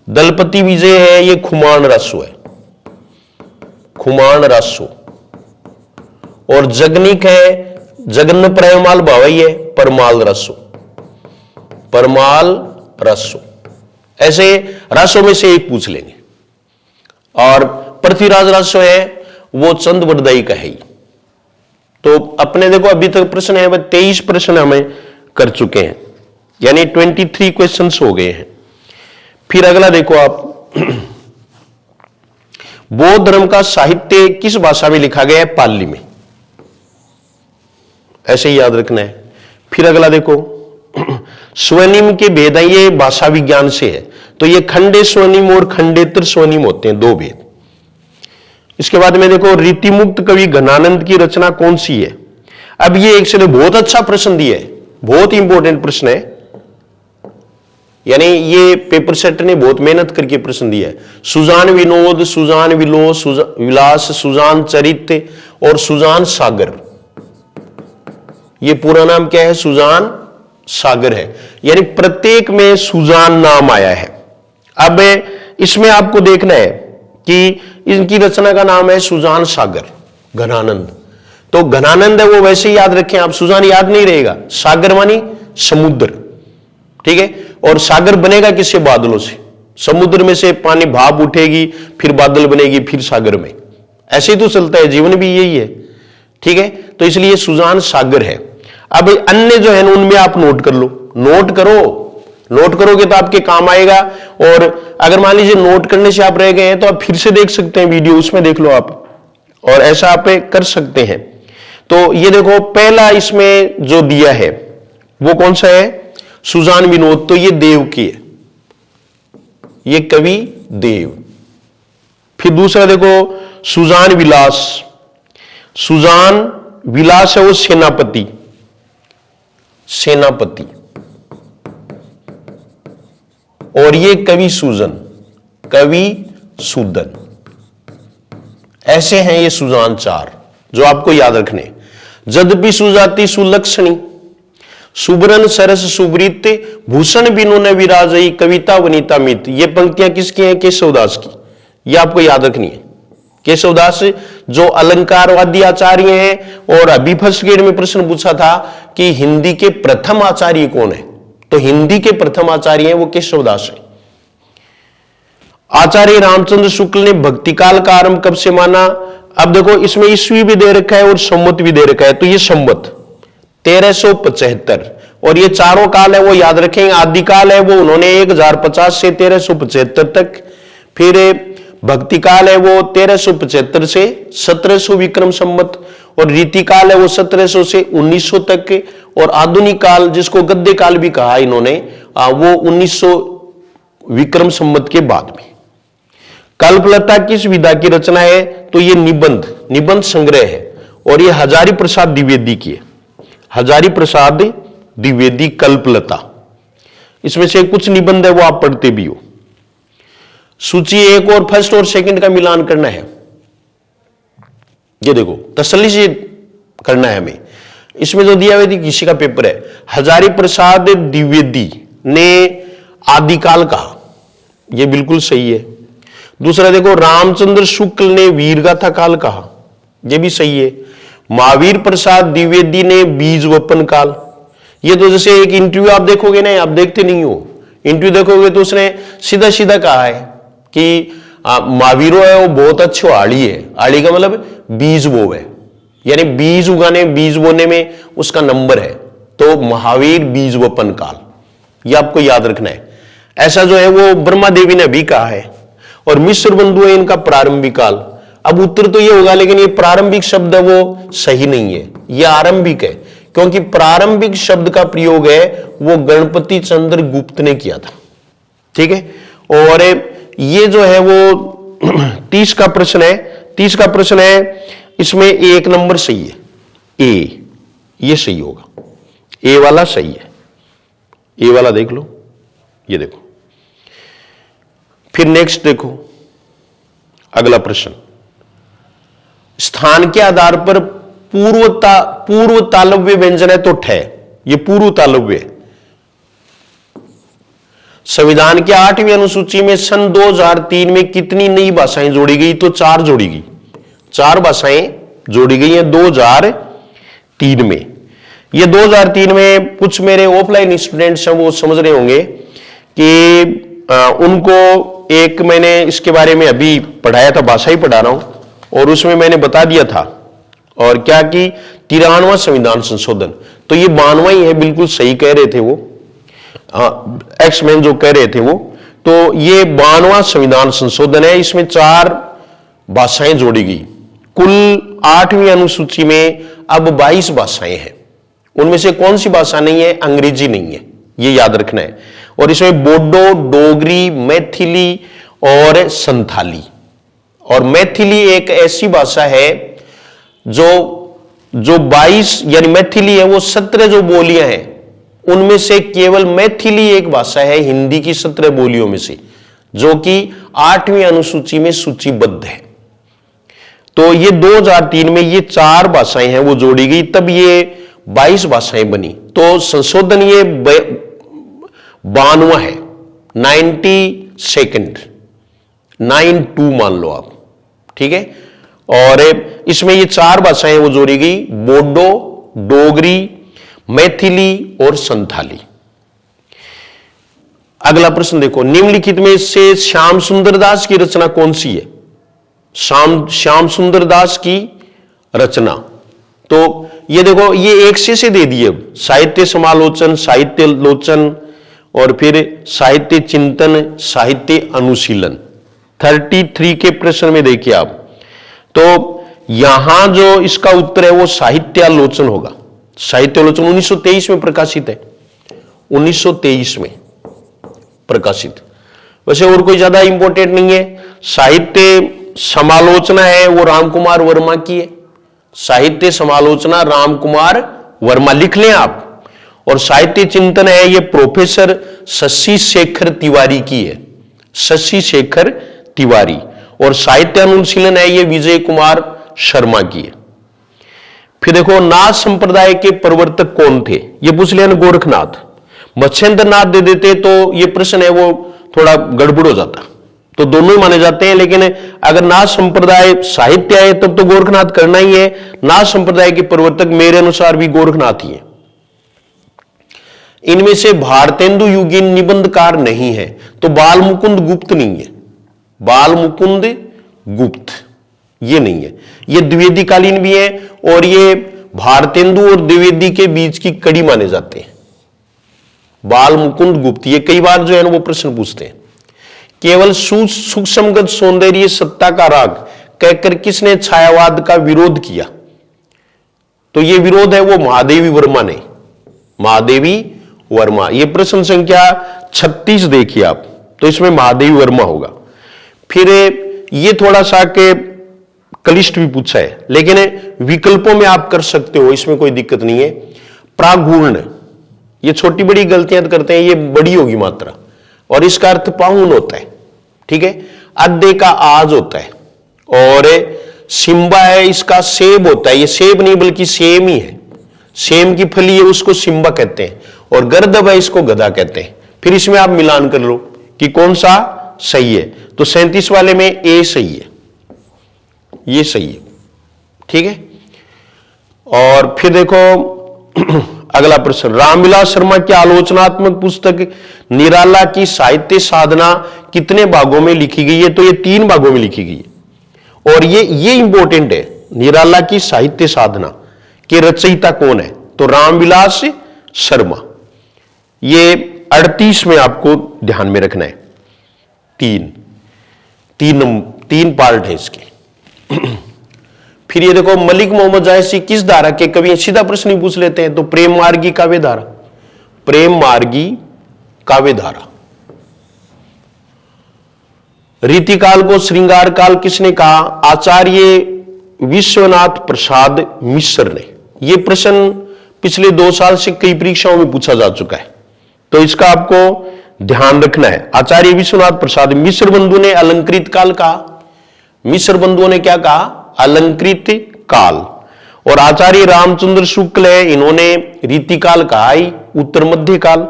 दलपति विजय है ये खुमान रासो है, खुमान रासो। और जगनिक है जगन्न प्रेमाल भावई है, परमाल रासो, परमाल रासो। ऐसे रासो में से एक पूछ लेंगे। और पृथ्वीराज रासो है वो चंद बरदाई का है। तो अपने देखो अभी तक प्रश्न है 23 प्रश्न हमें कर चुके हैं, यानी 23 क्वेश्चंस हो गए हैं। फिर अगला देखो आप, बौद्ध धर्म का साहित्य किस भाषा में लिखा गया है, पाली में, ऐसे ही याद रखना है। फिर अगला देखो, स्वनिम के भेद हैं, ये भाषा विज्ञान से है। तो ये खंडे स्वनिम और खंडेतर स्वनिम होते हैं, 2 भेद। इसके बाद में देखो, रीतिमुक्त कवि घनानंद की रचना कौन सी है। अब ये एक से बहुत अच्छा प्रश्न दिया है, बहुत इंपॉर्टेंट प्रश्न है, यानी ये पेपर सेट ने बहुत मेहनत करके प्रश्न दिया है। सुजान विनोद, सुजान विलास, सुजान चरित्र और सुजान सागर, ये पूरा नाम क्या है, सुजान सागर है, यानी प्रत्येक में सुजान नाम आया है। अब इसमें आपको देखना है कि इनकी रचना का नाम है सुजान सागर, घनानंद। तो घनानंद है वो वैसे ही याद रखें आप, सुजान याद नहीं रहेगा, सागर मानी समुद्र, ठीक है। और सागर बनेगा किससे, बादलों से, समुद्र में से पानी भाप उठेगी, फिर बादल बनेगी, फिर सागर में, ऐसे ही तो चलता है, जीवन भी यही है, ठीक है। तो इसलिए सुजान सागर है। अब अन्य जो है उनमें आप नोट कर लो, नोट करो, नोट करोगे तो आपके काम आएगा। और अगर मान लीजिए नोट करने से आप रह गए हैं तो आप फिर से देख सकते हैं वीडियो, उसमें देख लो आप, और ऐसा आप कर सकते हैं। तो ये देखो पहला इसमें जो दिया है वो कौन सा है, सुजान विनोद, तो ये देव की है, ये कवि देव। फिर दूसरा देखो सुजान विलास, सुजान विलास है वो सेनापति, सेनापति। और ये कवि सूजन, कवि सूदन। ऐसे हैं ये सुजान चार जो आपको याद रखने। जद्यपि सुजाति सुलक्षणी, सुबरन सरस सुब्रीत, भूषण बिनु न विराजई, कविता वनिता मित। ये पंक्तियां किसकी हैं, केशवदास की, ये आपको याद रखनी है। केशवदास जो अलंकारवादी आचार्य हैं, और अभी फर्स्ट ग्रेड में प्रश्न पूछा था कि हिंदी के प्रथम आचार्य कौन है, तो हिंदी के प्रथम आचार्य हैं वो केशवदास है। आचार्य रामचंद्र शुक्ल ने भक्तिकाल का आरंभ कब से माना। अब देखो इसमें ईस्वी भी दे रखा है और संवत भी दे रखा है, तो ये संवत 1375, और ये चारों काल है वो याद रखेंगे। आदिकाल है वो उन्होंने 1050 से 1375 तक, फिर भक्तिकाल है वो 1375 से 1700 विक्रम संवत, और रीतिकाल है वो 1700 से 1900 तक, और आधुनिक काल जिसको गद्य काल भी कहा इन्होंने वो 1900 विक्रम संवत के बाद में। कल्पलता किस विधा की रचना है, तो ये निबंध, निबंध संग्रह है, और ये हजारी प्रसाद द्विवेदी की है, हजारी प्रसाद द्विवेदी कल्पलता। इसमें से कुछ निबंध है वो आप पढ़ते भी हो। सूची एक और फर्स्ट और सेकंड का मिलान करना है, ये देखो तसल्ली से करना है हमें। इसमें जो दिया हुआ किसी का पेपर है, हजारी प्रसाद द्विवेदी ने आदिकाल कहा, यह बिल्कुल सही है। दूसरा देखो रामचंद्र शुक्ल ने वीरगाथा काल कहा, यह भी सही है। महावीर प्रसाद द्विवेदी ने बीज वपन काल, ये तो जैसे एक इंटरव्यू आप देखोगे ना, आप देखते नहीं हो, इंटरव्यू देखोगे तो उसने सीधा सीधा कहा है कि महावीरो है वो बहुत अच्छे आड़ी है, आड़ी का मतलब बीज वो है, यानी बीज उगाने बीज बोने में उसका नंबर है, तो महावीर बीज वपन काल, ये आपको याद रखना है। ऐसा जो है वो ब्रह्मा देवी ने भी कहा है। और मिश्र बंधु है इनका प्रारंभिक काल। अब उत्तर तो ये होगा लेकिन ये प्रारंभिक शब्द है वो सही नहीं है, ये आरंभिक है, क्योंकि प्रारंभिक शब्द का प्रयोग है वो गणपति चंद्र गुप्त ने किया था, ठीक है। और ये जो है वो 30 का प्रश्न है, 30 का प्रश्न है, इसमें एक नंबर सही है, ए, ये सही होगा, ए वाला सही है, ए वाला देख लो, ये देखो। फिर नेक्स्ट देखो अगला प्रश्न, स्थान के आधार पर पूर्व तालव्य व्यंजन है तो ठे, ये पूर्व तालव्य है। संविधान की 8वीं अनुसूची में सन 2003 में कितनी नई भाषाएं जोड़ी गई, तो 4 जोड़ी गई, 4 भाषाएं जोड़ी गई हैं 2003 में। ये 2003 में कुछ मेरे ऑफलाइन स्टूडेंट्स हैं वो समझ रहे होंगे कि उनको एक मैंने इसके बारे में अभी पढ़ाया था, भाषा ही पढ़ा रहा हूं, और उसमें मैंने बता दिया था और क्या कि 93वां संविधान संशोधन, तो ये 92वां ही है, बिल्कुल सही कह रहे थे वो एक्समैन जो कह रहे थे वो, तो ये 92वां संविधान संशोधन है। इसमें 4 भाषाएं जोड़ी गई। कुल 8वीं अनुसूची में अब 22 भाषाएं हैं, उनमें से कौन सी भाषा नहीं है, अंग्रेजी नहीं है, ये याद रखना है। और इसमें बोडो, डोगरी, मैथिली और संथाली। और मैथिली एक ऐसी भाषा है जो 22 यानी मैथिली है वो 17 जो बोलियां हैं उनमें से केवल मैथिली एक भाषा है हिंदी की 17 बोलियों में से, जो कि 8वीं अनुसूची में सूचीबद्ध है। तो ये 2003 में ये 4 भाषाएं हैं वो जोड़ी गई, तब ये 22 भाषाएं बनी। तो संशोधन ये 92वां है, 92 मान लो आप, ठीक है। और इसमें ये 4 भाषाएं वो जोड़ी गई, बोडो, डोगरी, मैथिली और संथाली। अगला प्रश्न देखो, निम्नलिखित में से श्याम सुंदर दास की रचना कौन सी है, श्याम सुंदर दास की रचना, तो ये देखो, ये एक से दे दिए, साहित्य समालोचन, साहित्य लोचन, और फिर साहित्य चिंतन, साहित्य अनुशीलन। 33 के प्रश्न में देखिए आप, तो यहां जो इसका उत्तर है वो साहित्यालोचन होगा। साहित्यालोचन 1923 में प्रकाशित है, 1923 में प्रकाशित। वैसे और कोई ज्यादा इंपॉर्टेंट नहीं है। साहित्य समालोचना है वो रामकुमार वर्मा की है, साहित्य समालोचना रामकुमार वर्मा, लिख लें आप। और साहित्य चिंतन है ये प्रोफेसर शशि शेखर तिवारी की है, शशि शेखर तिवारी। और साहित्य अनुशीलन है ये विजय कुमार शर्मा की है। फिर देखो, नाथ संप्रदाय के प्रवर्तक कौन थे, ये पूछ लिया ना, गोरखनाथ। मच्छेंद्र नाथ दे देते तो ये प्रश्न है वो थोड़ा गड़बड़ हो जाता, तो दोनों ही माने जाते हैं। लेकिन अगर नाथ संप्रदाय साहित्य है तब तो गोरखनाथ करना ही है। नाथ संप्रदाय के प्रवर्तक मेरे अनुसार भी गोरखनाथ ही है। इनमें से भारतेंदु युगीन निबंधकार नहीं है, तो बाल मुकुंद गुप्त नहीं है, बाल मुकुंद गुप्त ये नहीं है। ये द्विवेदी कालीन भी है और ये भारतेंदु और द्विवेदी के बीच की कड़ी माने जाते हैं, बाल मुकुंद गुप्त। ये कई बार जो है ना वो प्रश्न पूछते हैं। केवल सुसंगत सौंदर्य सत्ता का राग कहकर किसने छायावाद का विरोध किया, तो ये विरोध है वो महादेवी वर्मा ने, महादेवी वर्मा। ये प्रश्न संख्या 36 देखिए आप, तो इसमें महादेवी वर्मा होगा। फिर ये थोड़ा सा के कलिष्ठ भी पूछा है, लेकिन विकल्पों में आप कर सकते हो, इसमें कोई दिक्कत नहीं है। प्रागूर्ण, ये छोटी बड़ी गलतियां करते हैं, ये बड़ी होगी मात्रा, और इसका अर्थ पाहुन होता है, ठीक है। अद्दे का आज होता है, और सिम्बा है इसका सेब होता है, ये सेब नहीं बल्कि सेम ही है, सेम की फली है उसको सिम्बा कहते हैं, और गर्दब है इसको गधा कहते हैं। फिर इसमें आप मिलान कर लो कि कौन सा सही है, तो 37 वाले में ए सही है, ये सही है, ठीक है। और फिर देखो अगला प्रश्न, रामविलास शर्मा की आलोचनात्मक पुस्तक निराला की साहित्य साधना कितने भागों में लिखी गई है, तो ये 3 भागों में लिखी गई है। और ये इंपॉर्टेंट है, निराला की साहित्य साधना के रचयिता कौन है, तो रामविलास शर्मा। ये 38 में आपको ध्यान में रखना है। तीन पार्ट है इसके। फिर ये देखो, मलिक मोहम्मद जायसी किस धारा के कवि हैं, सीधा प्रश्न ही पूछ लेते हैं, तो प्रेम मार्गी काव्य धारा, प्रेम मार्गी काव्य धारा। रीतिकाल को श्रृंगार काल किसने कहा, आचार्य विश्वनाथ प्रसाद मिश्र ने। यह प्रश्न पिछले 2 साल से कई परीक्षाओं में पूछा जा चुका है, तो इसका आपको ध्यान रखना है। आचार्य विश्वनाथ प्रसाद मिश्र बंधु ने अलंकृत काल कहा, मिश्र बंधुओं ने क्या कहा, अलंकृत काल। और आचार्य रामचंद्र शुक्ल है, इन्होंने रीतिकाल कहा ही, उत्तर मध्य काल।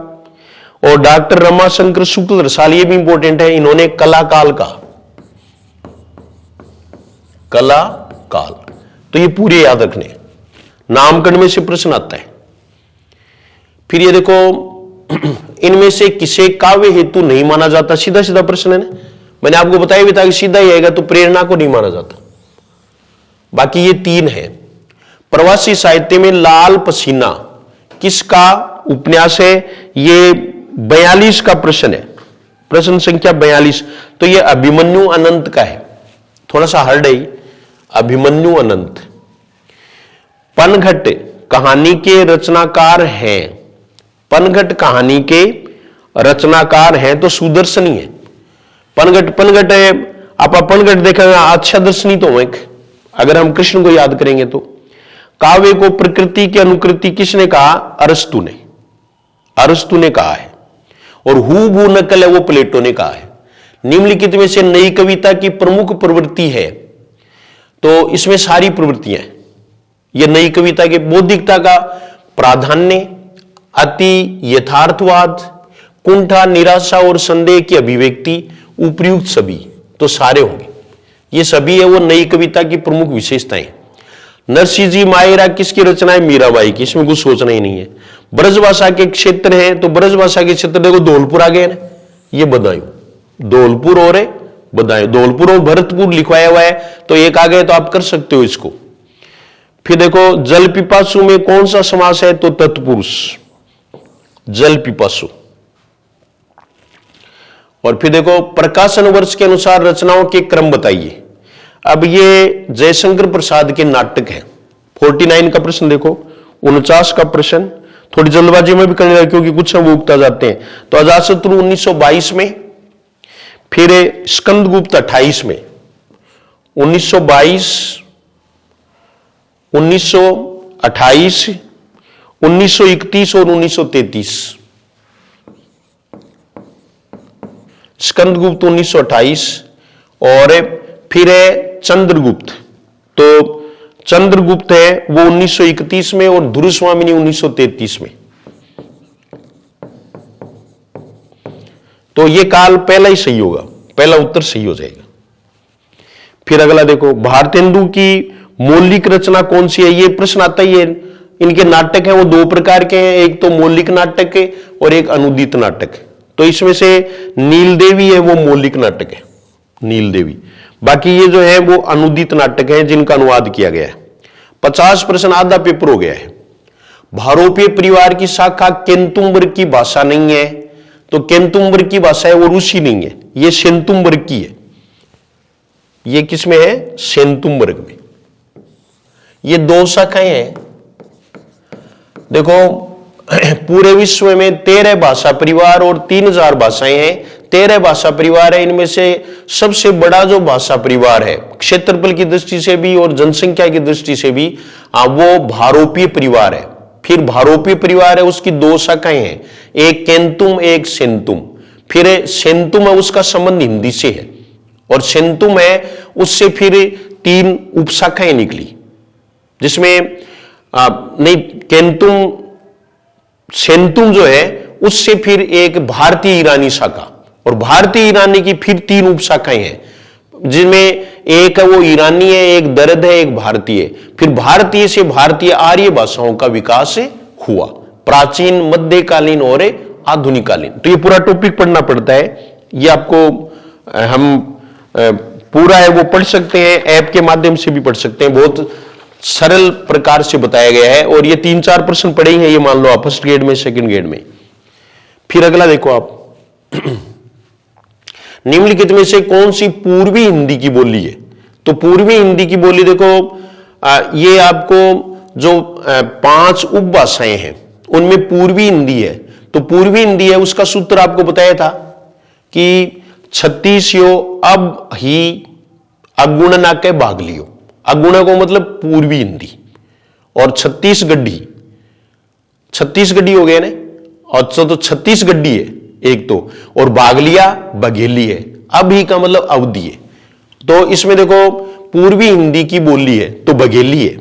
और डॉक्टर रमाशंकर शुक्ल रसाल, ये भी इंपॉर्टेंट है, इन्होंने कला काल कहा, कला काल। तो ये पूरे याद रखने, नामकरण में से प्रश्न आता है। फिर ये देखो, इनमें से किसे काव्य हेतु नहीं माना जाता, सीधा सीधा प्रश्न है ना, मैंने आपको बताया भी था कि सीधा ही आएगा, तो प्रेरणा को नहीं माना जाता। बाकी ये 3 है। प्रवासी साहित्य में लाल पसीना किसका उपन्यास है, ये 42 का प्रश्न है, प्रश्न संख्या 42। तो ये अभिमन्यु अनंत का है, थोड़ा सा हार्ड है, अभिमन्यु अनंत। पनघट कहानी के रचनाकार हैं, पनघट कहानी के रचनाकार हैं तो सुदर्शनी है। पनघट है, आप पनघट देखेंगे, अच्छा दर्शनी तो एक, अगर हम कृष्ण को याद करेंगे तो। काव्य को प्रकृति की अनुकृति किसने कहा, अरस्तु ने, अरस्तु ने कहा है। और हूबहू नकल है वो प्लेटो ने कहा है। निम्नलिखित में से नई कविता की प्रमुख प्रवृत्ति है, तो इसमें सारी प्रवृत्तियां हैं। यह नई कविता के बौद्धिकता का प्राधान्य, अति यथार्थवाद, कुंठा, निराशा और संदेह की अभिव्यक्ति, उपयुक्त सभी, तो सारे होंगे। ये सभी है वो नई कविता की प्रमुख विशेषताएं। नरसिंह जी मायरा किसकी रचना है, मीराबाई की, इसमें कुछ सोचना ही नहीं है। ब्रजभाषा के क्षेत्र है, तो ब्रजभाषा के क्षेत्र देखो, धौलपुर आ गए ना, ये बदायूं, धौलपुर और बदायूं, धौलपुर और भरतपुर लिखवाया हुआ है, तो एक आ गए, तो आप कर सकते हो इसको। फिर देखो जल पिपासु में कौन सा समास है, तो तत्पुरुष, जल पिपासु। और फिर देखो प्रकाशन वर्ष के अनुसार रचनाओं के क्रम बताइए। अब ये जयशंकर प्रसाद के नाटक है। 49 का प्रश्न देखो, 49 का प्रश्न थोड़ी जल्दबाजी में भी करने लगे क्योंकि कुछ वो उगता जाते हैं। तो अजातशत्रु 1922 में, फिर स्कंदगुप्त 28 में, 1922, 1928, 1931 और 1933। स्कंदगुप्त 1928 और फिर है चंद्रगुप्त। तो चंद्रगुप्त है वो 1931 में और धुरस्वामिनी 1933 में। तो ये काल पहला ही सही होगा, पहला उत्तर सही हो जाएगा। फिर अगला देखो, भारतेंदु की मौलिक रचना कौन सी है, ये प्रश्न आता ही है। इनके नाटक है वो दो प्रकार के हैं, एक तो मौलिक नाटक है और एक अनुदित नाटक है। तो इसमें से नील देवी है वो मौलिक नाटक है, नील देवी। बाकी ये जो है वो अनुदित नाटक है जिनका अनुवाद किया गया है। 50 प्रश्न, आधा पेपर हो गया है। भारोपीय परिवार की शाखा केंतुम वर्ग की भाषा नहीं है, तो केंतुम वर्ग की भाषा है वो रूसी नहीं है, ये सेंतुम वर्ग की है। ये किसमें है, सेंतुम वर्ग में। ये दो शाखाएं हैं। देखो पूरे विश्व में 13 भाषा परिवार और 3000 भाषाएं हैं। 13 भाषा परिवार है, इनमें से सबसे बड़ा जो भाषा परिवार है क्षेत्रफल की दृष्टि से भी और जनसंख्या की दृष्टि से भी वो भारोपीय परिवार है। फिर भारोपीय परिवार है उसकी दो शाखाएं हैं, एक केंतुम एक सेंतुम। फिर सेंतुम है उसका संबंध हिंदी से है और सेंतुम है उससे फिर 3 उपशाखाएं निकली, जिसमें नहीं केंतुम सेंतुम जो है उससे फिर एक भारतीय ईरानी शाखा और भारतीय ईरानी की फिर 3 उपशाखाएं हैं, जिनमें एक है वो ईरानी है, एक दर्द है, एक भारतीय। फिर भारतीय से भारतीय आर्य भाषाओं का विकास हुआ, प्राचीन, मध्यकालीन और आधुनिकालीन। तो ये पूरा टॉपिक पढ़ना पड़ता है। ये आपको हम पूरा है वो पढ़ सकते हैं, ऐप के माध्यम से भी पढ़ सकते हैं। बहुत सरल प्रकार से बताया गया है और ये 3-4 प्रश्न पढ़े ही हैं, ये मान लो आप फर्स्ट ग्रेड में, सेकंड ग्रेड में। फिर अगला देखो आप, निम्नलिखित में से कौन सी पूर्वी हिंदी की बोली है, तो पूर्वी हिंदी की बोली देखो ये आपको जो 5 उपभाषाएं हैं उनमें पूर्वी हिंदी है। तो पूर्वी हिंदी है उसका सूत्र आपको बताया था कि 36 यो अब ही अगुण ना के भाग लियो। अगुण को मतलब पूर्वी हिंदी, और 36 गड्डी, 36 गड्डी हो गए ना, और तो 36 गड्डी है एक तो, और भाग लिया बघेली है, अब ही का मतलब अवधि है। तो इसमें देखो पूर्वी हिंदी की बोली है तो बघेली है,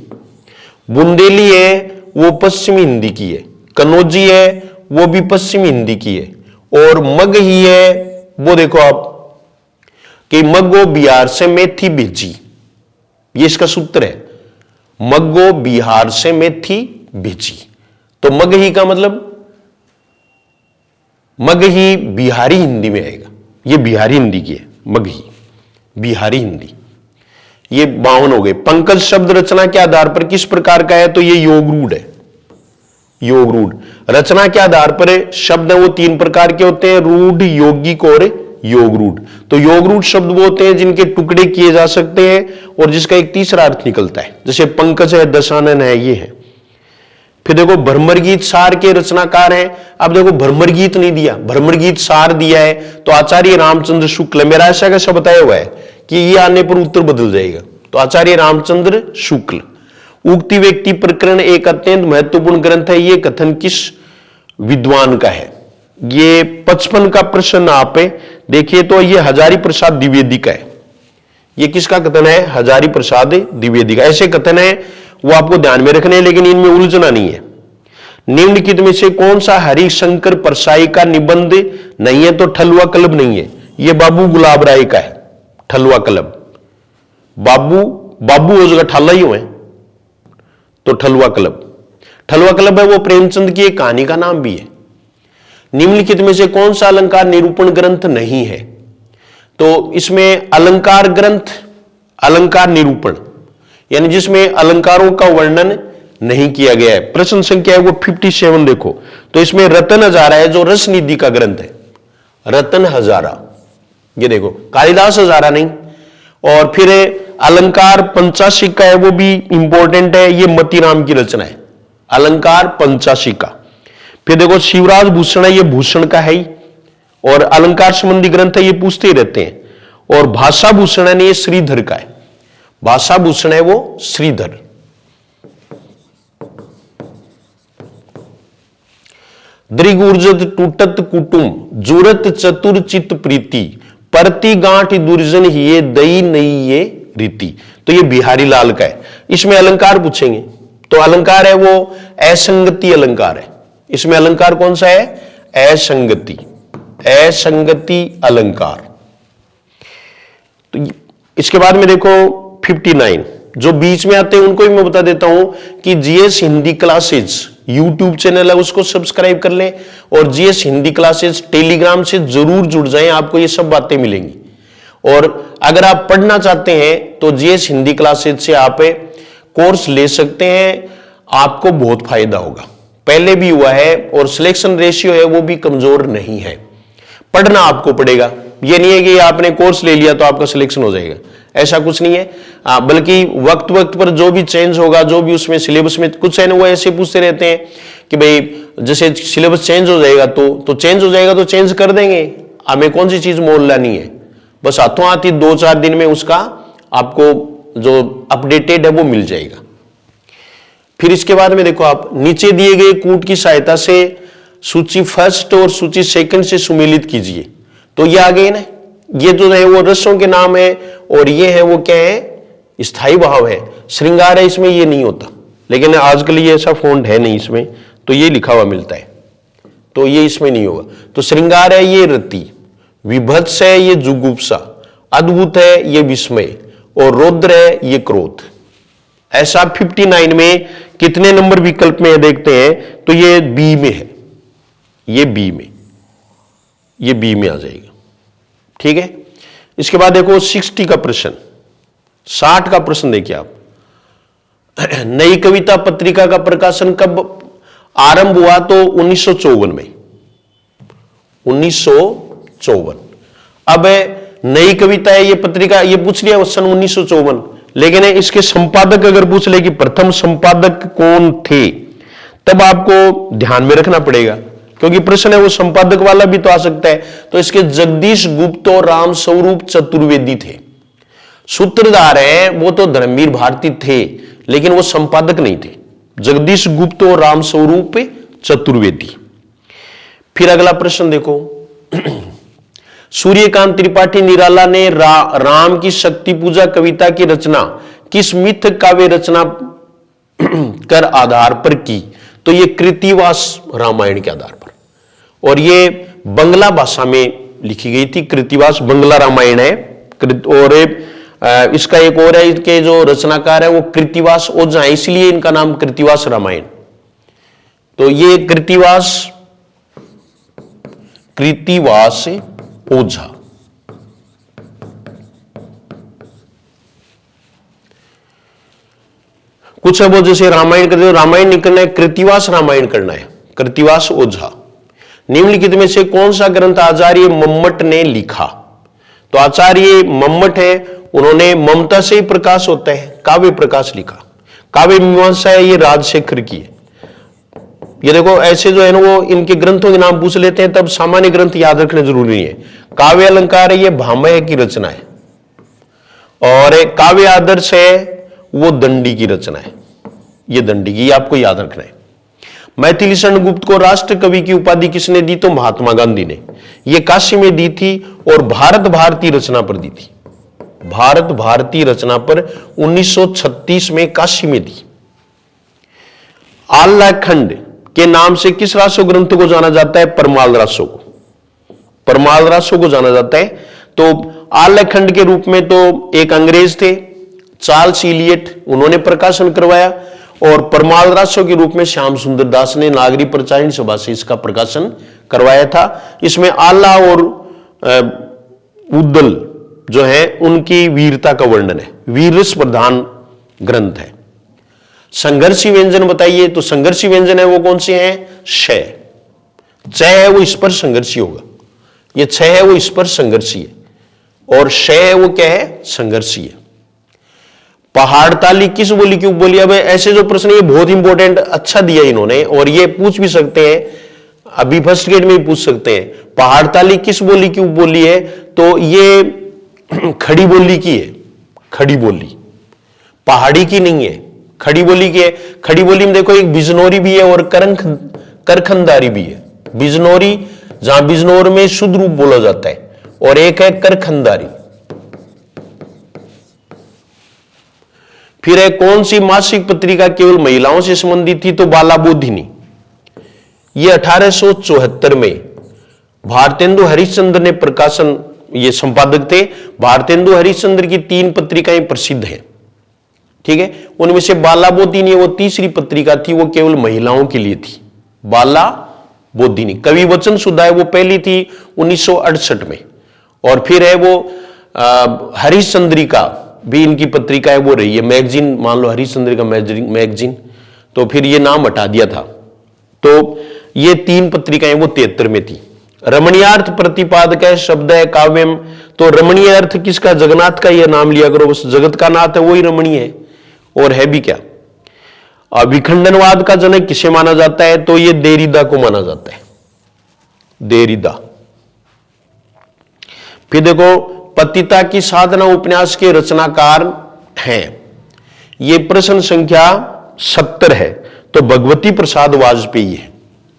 बुंदेली है वो पश्चिमी हिंदी की है, कन्नौजी है वो भी पश्चिमी हिंदी की है, और मग ही है वो देखो आप कि मग्गो बिहार से मेथी भेजी, ये इसका सूत्र है, मग्गो बिहार से मेथी भेजी। तो मग ही का मतलब मग ही बिहारी हिंदी में आएगा, ये बिहारी हिंदी की है, मग ही बिहारी हिंदी। ये 52 हो गए। पंकज शब्द रचना के आधार पर किस प्रकार का है, तो ये योग रूढ़ है, योग रूढ़। रचना के आधार पर शब्द है वो 3 प्रकार के होते हैं, रूढ़, यौगिक और योग रूढ़। तो योग रूढ़ शब्द वो होते हैं जिनके टुकड़े किए जा सकते हैं और जिसका एक तीसरा अर्थ निकलता है, जैसे पंकज है, दशानन है, ये है। फिर देखो भ्रमर गीत सार के रचनाकार हैं। अब देखो भ्रमर गीत नहीं दिया, भ्रमर गीत सार दिया है, तो आचार्य रामचंद्र शुक्ल, मेरा ऐसा कैसा बताया हुआ है कि ये आने पर उत्तर बदल जाएगा, तो आचार्य रामचंद्र शुक्ल। उक्ति व्यक्ति प्रकरण एक अत्यंत महत्वपूर्ण ग्रंथ है, ये कथन किस विद्वान का है, ये 55 का प्रश्न आप देखिए, तो ये हजारी प्रसाद द्विवेदी का है। ये किसका कथन है, हजारी प्रसाद द्विवेदी का। ऐसे कथन है वो आपको ध्यान में रखने हैं, लेकिन इनमें उलझना नहीं है। निम्नलिखित में से कौन सा हरिशंकर परसाई का निबंध नहीं है, तो ठलुआ कलब नहीं है, ये बाबू गुलाब राय का है, ठलुआ कलब। बाबू हो जगह ठाला ही हुए, तो ठलुआ कलब। ठलुआ कलब है वो प्रेमचंद की एक कहानी का नाम भी है। निम्नलिखित में से कौन सा अलंकार निरूपण ग्रंथ नहीं है, तो इसमें अलंकार ग्रंथ, अलंकार निरूपण, यानी जिसमें अलंकारों का वर्णन नहीं किया गया है। प्रश्न संख्या है वो 57 देखो, तो इसमें रतन हजारा है जो रस निधि का ग्रंथ है, रतन हजारा, ये देखो कालिदास हजारा नहीं। और फिर अलंकार पंचाशिका है, वो भी इंपॉर्टेंट है, ये मतीराम की रचना है, अलंकार पंचाशिका। फिर देखो शिवराज भूषण है, ये भूषण का है ही, और अलंकार संबंधी ग्रंथ है, ये पूछते ही रहते हैं। और भाषा भूषण है, ये श्रीधर का है, भाषा भूषण है वो श्रीधर। दृग ऊर्जत टूटत कुटुम जुरत चतुर चित प्रीति परति गांठ दुर्जन ही ये दई नई ये रीति। तो ये बिहारी लाल का है। इसमें अलंकार पूछेंगे तो अलंकार है वो असंगति अलंकार है। इसमें अलंकार कौन सा है? असंगति, असंगति अलंकार। तो इसके बाद में देखो 59 जो बीच में आते हैं उनको भी मैं बता देता हूं कि GS Hindi classes YouTube channel है उसको सब्सक्राइब कर लें, और जीएस हिंदी क्लासेज टेलीग्राम से जरूर जुड़ जाएं, आपको ये सब बातें मिलेंगी। और अगर आप पढ़ना चाहते हैं तो जीएस हिंदी क्लासेज से आप कोर्स ले सकते हैं, आपको बहुत फायदा होगा, पहले भी हुआ है, और सिलेक्शन रेशियो है वो भी कमजोर नहीं है। पढ़ना आपको पड़ेगा, ये नहीं है कि आपने कोर्स ले लिया तो आपका सिलेक्शन हो जाएगा, ऐसा कुछ नहीं है। बल्कि वक्त वक्त पर जो भी चेंज होगा, जो भी उसमें सिलेबस में कुछ है ना, वो ऐसे पूछते रहते हैं कि भाई जैसे सिलेबस चेंज हो जाएगा तो चेंज हो जाएगा तो चेंज कर देंगे, हमें कौन सी चीज मोल लानी है, बस हाथों हाथ ही 2-4 दिन में उसका आपको जो अपडेटेड है वो मिल जाएगा। फिर इसके बाद में देखो आप नीचे दिए गए कूट की सहायता से सूची फर्स्ट और सूची सेकंड से सुमेलित कीजिए। तो ये आ गए ना, ये जो है वो रसों के नाम है, और ये है वो क्या है? स्थायी भाव है। श्रृंगार है, इसमें ये नहीं होता, लेकिन आजकल ये ऐसा फॉन्ट है नहीं इसमें, तो ये लिखा हुआ मिलता है, तो ये इसमें नहीं होगा। तो श्रृंगार है ये रति, विभत्स है ये जुगुप्सा, अद्भुत है ये विस्मय, और रौद्र है ये क्रोध। ऐसा 59 में कितने नंबर विकल्प में देखते हैं? तो ये बी में है, ये बी में, ये बी में आ जाएगा। ठीक है, इसके बाद देखो 60 का प्रश्न, 60 का प्रश्न देखिए आप। नई कविता पत्रिका का प्रकाशन कब आरंभ हुआ? तो 1954 में, 1954। अब नई कविता है ये पत्रिका, ये पूछ लिया सन 1954, लेकिन इसके संपादक अगर पूछ ले कि प्रथम संपादक कौन थे, तब आपको ध्यान में रखना पड़ेगा, क्योंकि प्रश्न है वो संपादक वाला भी तो आ सकता है। तो इसके जगदीश गुप्त और राम स्वरूप चतुर्वेदी थे। सूत्रधार है वो तो धर्मवीर भारती थे, लेकिन वो संपादक नहीं थे, जगदीश गुप्त और राम स्वरूप चतुर्वेदी। फिर अगला प्रश्न देखो सूर्यकांत त्रिपाठी निराला ने राम की शक्ति पूजा कविता की रचना किस मिथ काव्य रचना कर आधार पर की? तो ये कृतिवास रामायण के आधार पर, और ये बंगला भाषा में लिखी गई थी। कृतिवास बंगला रामायण है, और इसका एक और है, इसके जो रचनाकार है वो कृतिवास ओझा है, इसलिए इनका नाम कृतिवास रामायण। तो ये कृतिवास ओझा। कुछ है वो जैसे रामायण करते हो, रामायण नहीं करना है, कृतिवास रामायण करना है, कृतिवास ओझा। निम्नलिखित में से कौन सा ग्रंथ आचार्य मम्मट ने लिखा? तो आचार्य मम्मट है, उन्होंने ममता से ही प्रकाश होता है काव्य प्रकाश लिखा। काव्य मीमांसा है ये राजशेखर की है। ये देखो ऐसे जो है ना वो इनके ग्रंथों के नाम पूछ लेते हैं, तब सामान्य ग्रंथ याद रखने जरूरी नहीं है। काव्य अलंकार है ये भामह की रचना है, और काव्य आदर्श है वो दंडी की रचना है, ये दंडी की, आपको याद रखना है। मैथिली शरण गुप्त को राष्ट्र कवि की उपाधि किसने दी? तो महात्मा गांधी ने। ये काशी में दी थी, और भारत भारती रचना पर दी थी, भारत भारती रचना पर 1936 में काशी में दी। आल्लाखंड के नाम से किस रासो ग्रंथ को जाना जाता है? परमाल रासो को, परमाल रासो को जाना जाता है। तो आल्लाखंड के रूप में तो एक अंग्रेज थे चार्ल्स इलियट, उन्होंने प्रकाशन करवाया, और परमाल रासो के रूप में श्याम सुंदर दास ने नागरी प्रचारण सभा से इसका प्रकाशन करवाया था। इसमें आल्ला और उद्दल जो है उनकी वीरता का वर्णन है, वीरस प्रधान ग्रंथ है। संघर्षी व्यंजन बताइए, तो संघर्षी व्यंजन है वो कौन से हैं? श। च है वो स्पर्श संघर्षी होगा, ये छ है वो स्पर्श संघर्षी है, और श है वो क्या है? संघर्षी है। पहाड़ ताली किस बोली की उपबोली? अब ऐसे जो प्रश्न ये बहुत इंपॉर्टेंट अच्छा दिया इन्होंने, और ये पूछ भी सकते हैं, अभी फर्स्ट ग्रेड में भी पूछ सकते हैं। पहाड़ ताली किस बोली की उपबोली है? तो ये खड़ी बोली की है, खड़ी बोली, पहाड़ी की नहीं है, खड़ी बोली की है। खड़ी बोली में देखो एक बिजनौरी भी है और करखंदारी भी है। बिजनौरी जहां बिजनौर में शुद्ध रूप बोला जाता है, और एक है करखंदारी। फिर है कौन सी मासिक पत्रिका केवल महिलाओं से संबंधित थी? तो बालाबोधिनी। ये 1874 में भारतेंदु हरिश्चंद्र ने प्रकाशन, ये संपादक थे। भारतेंदु हरिश्चंद्र की 3 पत्रिकाएं प्रसिद्ध हैं, ठीक है। उनमें से बालाबोधिनी वो तीसरी पत्रिका थी, वो केवल महिलाओं के लिए थी। बालाबोधिनी। कवि वचन सुधा है वो पहली थी 1968 में, और फिर है वो हरिश्चंद्रिका भी इनकी पत्रिका है वो रही है, मैगजीन मान लो हरिश्चंद्रिका मैगजीन, तो फिर ये नाम हटा दिया था। तो ये 3 पत्रिकाएं वो 73 में थी। रमणीयार्थ प्रतिपादक है शब्द है काव्यम, तो रमणीय अर्थ किसका? जगन्नाथ का ये नाम लिया करो, बस जगत का नाथ है वही रमणीय है, और है भी क्या। विखंडनवाद का जनक किसे माना जाता है? तो ये देरिदा को माना जाता है, देरिदा। फिर देखो पतिता की साधना उपन्यास के रचनाकार हैं, ये प्रश्न संख्या 70 है, तो भगवती प्रसाद वाजपेयी है,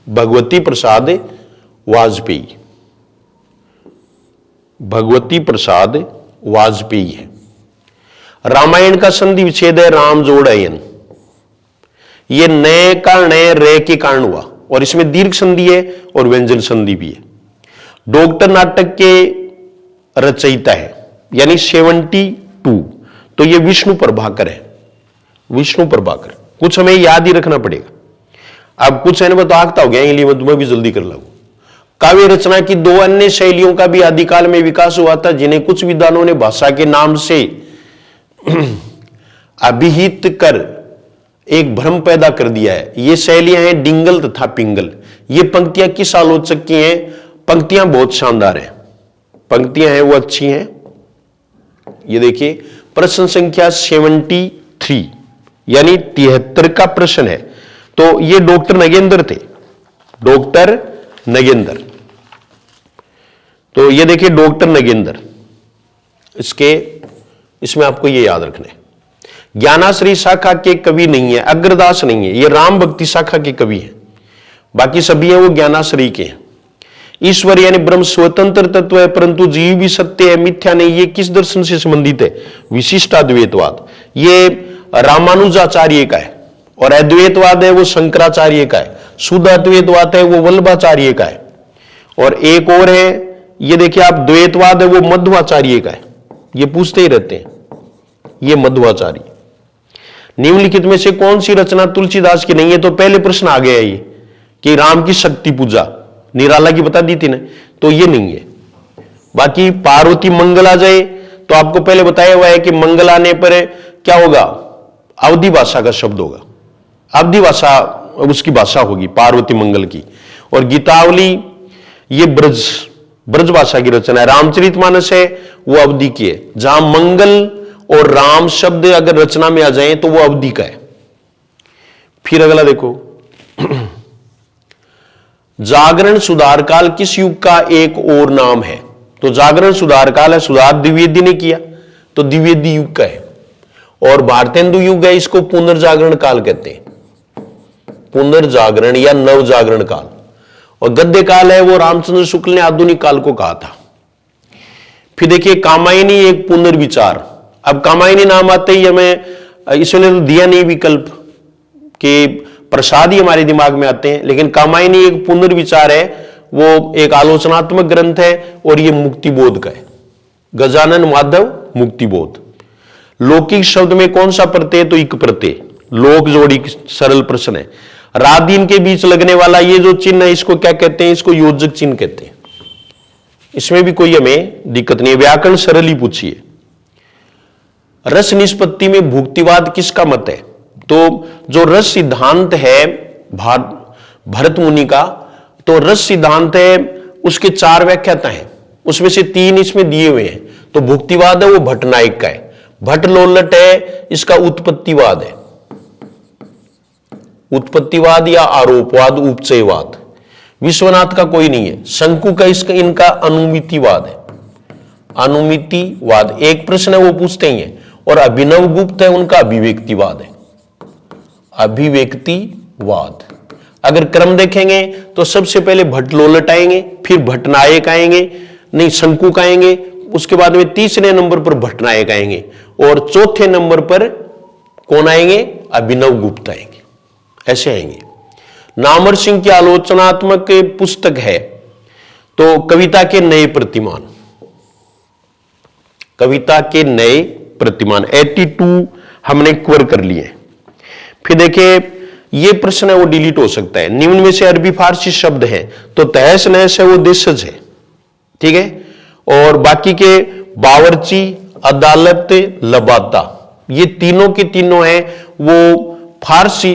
भगवती प्रसाद वाजपेयी, भगवती प्रसाद वाजपेयी है। रामायण का संधि विच्छेद है राम जोड़ अयन, ये नए का नए रे के कारण हुआ, और इसमें दीर्घ संधि है और व्यंजन संधि भी है। डॉक्टर नाटक के रचयिता है, यानी 72, तो ये विष्णु प्रभाकर है, विष्णु प्रभाकर। कुछ हमें याद ही रखना पड़ेगा। अब कुछ है ना तो आगता हो गया, इसलिए मैं भी जल्दी कर लागू। काव्य रचना की 2 अन्य शैलियों का भी आदिकाल में विकास हुआ था, जिन्हें कुछ विद्वानों ने भाषा के नाम से अभिहित कर एक भ्रम पैदा कर दिया है। ये शैलियां हैं डिंगल तथा पिंगल। ये पंक्तियां किस आलोचक की हैं? पंक्तियां बहुत शानदार हैं, पंक्तियां हैं वो अच्छी हैं। ये देखिए प्रश्न संख्या 73 यानी 73 का प्रश्न है। तो ये डॉक्टर नगेंद्र थे, डॉक्टर नगेंद्र। तो ये देखिए डॉक्टर नगेंद्र, इसमें आपको ये याद रखना है। ज्ञानाश्री शाखा के कवि नहीं है, अग्रदास नहीं है, ये राम भक्ति शाखा के कवि हैं, बाकी सभी हैं वो ज्ञानाश्री के हैं। ईश्वर यानी ब्रह्म स्वतंत्र तत्व है, परंतु जीव भी सत्य है, मिथ्या नहीं। ये किस दर्शन से संबंधित है? विशिष्टाद्वैतवाद। ये रामानुजाचार्य का है, और अद्वैतवाद है वो शंकराचार्य का है। शुद्ध अद्वैतवाद है वो वल्लभाचार्य का है, और एक और है ये देखिए आप द्वैतवाद है वो मध्वाचार्य का है। ये पूछते ही रहते हैं, ये मध्वाचार्य। निम्नलिखित में से कौन सी रचना तुलसीदास की नहीं है? तो पहले प्रश्न आ गया ये कि राम की शक्ति पूजा निराला की बता दी थी ना, तो ये नहीं है। बाकी पार्वती मंगल आ जाए तो आपको पहले बताया हुआ है कि मंगल आने पर क्या होगा? अवधि भाषा का शब्द होगा, अवधि भाषा उसकी भाषा होगी पार्वती मंगल की। और गीतावली ये ब्रज भाषा की रचना है। रामचरितमानस है वो अवधि की है। जहां मंगल और राम शब्द अगर रचना में आ जाए तो वो अवधि का है। फिर अगला देखो, जागरण सुधार काल किस युग का एक और नाम है? तो जागरण सुधार काल है, सुधार द्विवेदी ने किया तो द्विवेदी युग का है। और भारतेंदु युग है, इसको पुनर्जागरण काल कहते हैं, पुनर्जागरण या नव जागरण काल। और गद्य काल है वो रामचंद्र शुक्ल ने आधुनिक काल को कहा था। फिर देखिए कामायनी एक पुनर्विचार। अब कामायनी नाम आते ही हमें इसने तो दिया नहीं विकल्प कि प्रसाद ही हमारे दिमाग में आते हैं, लेकिन कामायनी एक पुनर्विचार है, वो एक आलोचनात्मक ग्रंथ है, और ये मुक्तिबोध का है। गजानन माधव मुक्तिबोध। लौकिक शब्द में कौन सा प्रत्यय? तो इक प्रत्यय। लोक जोड़ी सरल प्रश्न है। रात दिन के बीच लगने वाला ये जो चिन्ह है इसको क्या कहते हैं? इसको योजक चिन्ह कहते हैं। इसमें भी कोई हमें दिक्कत नहीं है, व्याकरण सरल ही पूछिए। रस निष्पत्ति में भुक्तिवाद किसका मत है? तो जो रस सिद्धांत है भरत मुनि का, तो रस सिद्धांत है उसके 4 व्याख्याता हैं, उसमें से 3 इसमें दिए हुए हैं। तो भुक्तिवाद है वो भट्टनायक का है, भट्ट लोल्लट है इसका उत्पत्तिवाद है, उत्पत्तिवाद या आरोपवाद, उपचयवाद। विश्वनाथ का कोई नहीं है। शंकु का इसका इनका अनुमितिवाद है, अनुमितिवाद। एक प्रश्न है वो पूछते ही है। और अभिनव गुप्त है उनका अभिव्यक्तिवाद है, अभिव्यक्तिवाद। अगर क्रम देखेंगे तो सबसे पहले भट्ट लोल्लट आएंगे, फिर भट्टनायक आएंगे, नहीं शंकुक आएंगे, उसके बाद में तीसरे नंबर पर भट्टनायक आएंगे, और चौथे नंबर पर कौन आएंगे? अभिनव गुप्त आएंगे। ऐसे आएंगे। नामर सिंह की आलोचनात्मक पुस्तक है तो कविता के नए प्रतिमान, कविता के नए प्रतिमान 82 हमने कवर कर लिए। फिर देखिए ये प्रश्न है वो डिलीट हो सकता है। निम्न में से अरबी फारसी शब्द है, तो तहस नहस है वो देशज है, ठीक है। और बाकी के बावर्ची, अदालत, लबाता, ये तीनों के तीनों हैं वो फारसी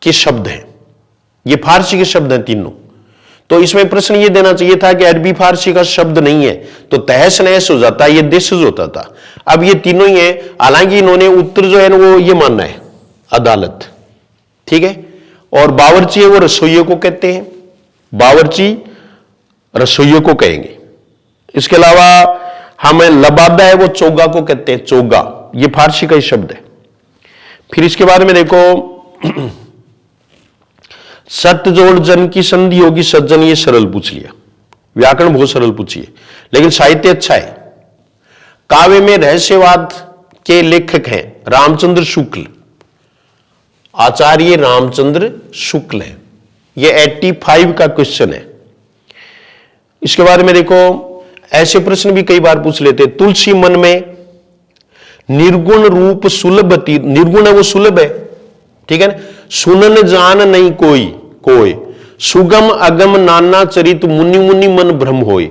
के शब्द हैं, ये फारसी के शब्द हैं तीनों। तो इसमें प्रश्न ये देना चाहिए था कि अरबी फारसी का शब्द नहीं है, तो तहस नहस हो जाता, ये देशज होता था। अब ये तीनों ही है, हालांकि इन्होंने उत्तर जो है ना वो ये मानना है अदालत, ठीक है। और बावर्ची है वो रसोइये को कहते हैं, बावर्ची रसोइये को कहेंगे। इसके अलावा हमें लबादा है वो चोगा को कहते हैं, चोगा, ये फारसी का ही शब्द है। फिर इसके बाद में देखो सत्य जोड़ जन की संधि होगी सज्जन, ये सरल पूछ लिया, व्याकरण बहुत सरल पूछिए, लेकिन साहित्य अच्छा है। काव्य में रहस्यवाद के लेखक हैं रामचंद्र शुक्ल, आचार्य रामचंद्र शुक्ल है, ये 85 का क्वेश्चन है। इसके बारे में देखो ऐसे प्रश्न भी कई बार पूछ लेते। तुलसी मन में निर्गुण रूप सुलभती, निर्गुण है वो सुलभ है, ठीक है ना। सुनन जान नहीं कोई कोई, सुगम अगम नाना चरित मुनि मुनि मन भ्रम होय।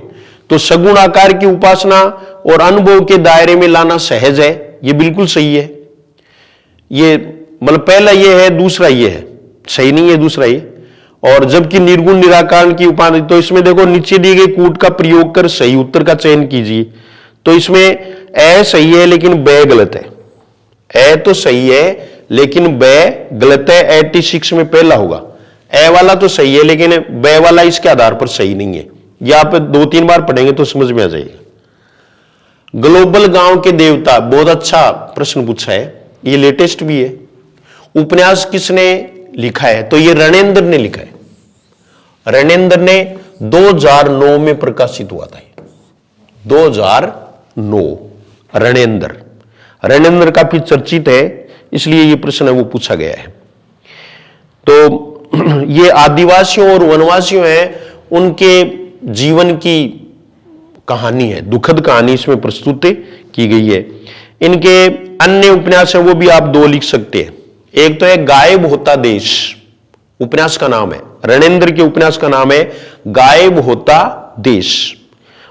तो सगुण आकार की उपासना और अनुभव के दायरे में लाना सहज है, ये बिल्कुल सही है। ये मतलब पहला ये है, दूसरा ये है, सही नहीं है दूसरा ये। और जबकि निर्गुण निराकार की उपाधि, तो इसमें देखो नीचे दिए गए कूट का प्रयोग कर सही उत्तर का चयन कीजिए। तो इसमें ए सही है लेकिन ब गलत है, ए तो सही है लेकिन ब गलत है। 86 में पहला होगा, ए वाला तो सही है लेकिन ब वाला इसके आधार पर सही नहीं है। यह आप 2-3 बार पढ़ेंगे तो समझ में आ जाएगा। ग्लोबल गांव के देवता, बहुत अच्छा प्रश्न पूछा है, ये लेटेस्ट भी है। उपन्यास किसने लिखा है? तो ये रणेंद्र ने लिखा है, रणेंद्र ने 2009 में प्रकाशित हुआ था, 2009। रणेंद्र काफी चर्चित है, इसलिए ये प्रश्न है वो पूछा गया है। तो ये आदिवासियों और वनवासियों हैं, उनके जीवन की कहानी है, दुखद कहानी इसमें प्रस्तुत की गई है। इनके अन्य उपन्यास है वो भी आप 2 लिख सकते हैं। एक तो है गायब होता देश, उपन्यास का नाम है, रणेंद्र के उपन्यास का नाम है गायब होता देश।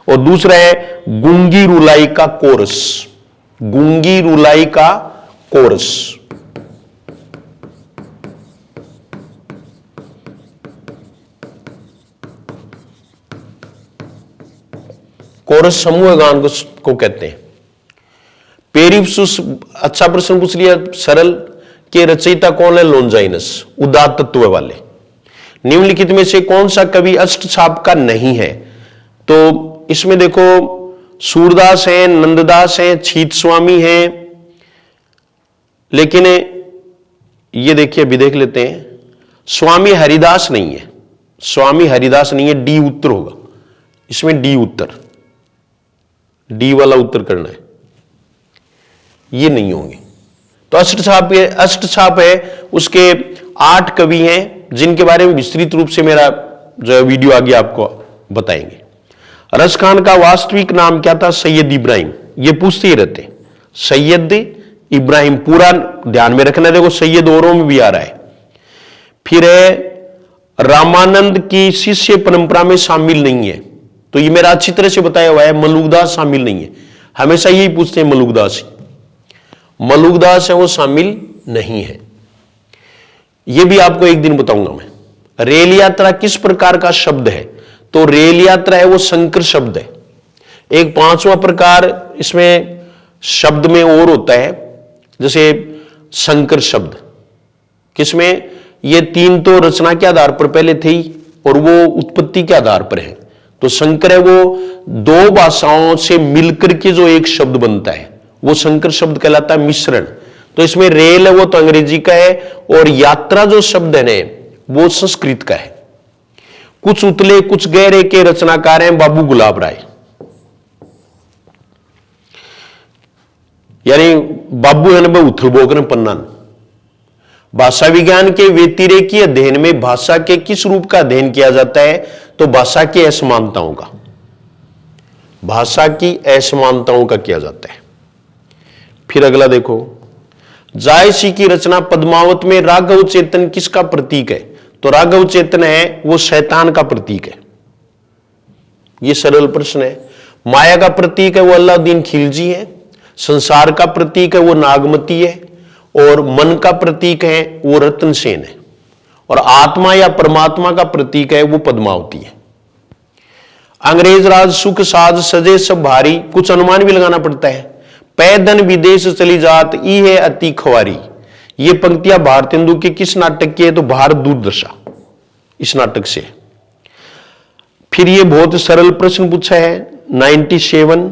और दूसरा है गुंगी रुलाई का कोरस, गुंगी रुलाई का कोरस। कोरस समूह गान को कहते हैं। पेरिप्सुस, अच्छा प्रश्न पूछ लिया सरल, के रचयिता कौन है? लोंजाइनस, उदात्त तत्व वाले। निम्नलिखित में से कौन सा कवि अष्टछाप का नहीं है? तो इसमें देखो सूरदास हैं, नंददास हैं, छीत स्वामी हैं, लेकिन ये देखिए अभी देख लेते हैं, स्वामी हरिदास नहीं है, स्वामी हरिदास नहीं है, डी उत्तर होगा इसमें, डी उत्तर, डी वाला उत्तर करना है, ये नहीं होंगे। तो अष्टछाप है, उसके 8 कवि हैं जिनके बारे में विस्तृत रूप से मेरा जो वीडियो आगे आपको बताएंगे। रस खान का वास्तविक नाम क्या था? सैयद इब्राहिम, ये पूछते ही रहते, सैयद इब्राहिम, पूरा ध्यान में रखना। देखो सैयद औरों में भी आ रहा है। फिर है रामानंद की शिष्य परंपरा में शामिल नहीं है, तो ये मेरा अच्छी तरह से बताया हुआ है, मलुकदास शामिल नहीं है, हमेशा यही पूछते हैं मलुकदास, मलुकदास है वो शामिल नहीं है। यह भी आपको एक दिन बताऊंगा मैं। रेल यात्रा किस प्रकार का शब्द है? तो रेल यात्रा है वो संकर शब्द है। एक पांचवा प्रकार इसमें शब्द में और होता है, जैसे संकर शब्द। किसमें? ये तीन तो रचना के आधार पर पहले थी और वो उत्पत्ति के आधार पर है। तो संकर है वो दो भाषाओं से मिलकर के जो एक शब्द बनता है वो संकर शब्द कहलाता है, मिश्रण। तो इसमें रेल है वो तो अंग्रेजी का है और यात्रा जो शब्द है ना वो संस्कृत का है। कुछ उतले कुछ गहरे के रचनाकार हैं बाबू गुलाब राय, यानी बाबू है ना उथल बोगन पन्नान। भाषा विज्ञान के व्यतिरेकी अध्ययन में भाषा के किस रूप का अध्ययन किया जाता है? तो भाषा की असमानताओं का, भाषा की असमानताओं का किया जाता है। फिर अगला देखो, जायसी की रचना पद्मावत में राघव चेतन किसका प्रतीक है? तो राघव चेतन है वो शैतान का प्रतीक है। ये सरल प्रश्न है। माया का प्रतीक है वो अलाउद्दीन खिलजी है, संसार का प्रतीक है वो नागमती है, और मन का प्रतीक है वो रतन सेन है, और आत्मा या परमात्मा का प्रतीक है वो पद्मावती है। अंग्रेज राज सुख साज सजे सब भारी, कुछ अनुमान भी लगाना पड़ता है। पैदन विदेश चली जात ई है अति खवारी। ये पंक्तियां भारतेंदु के किस नाटक की है? तो भारत दूरदशा, इस नाटक से। फिर ये बहुत सरल प्रश्न पूछा है 97।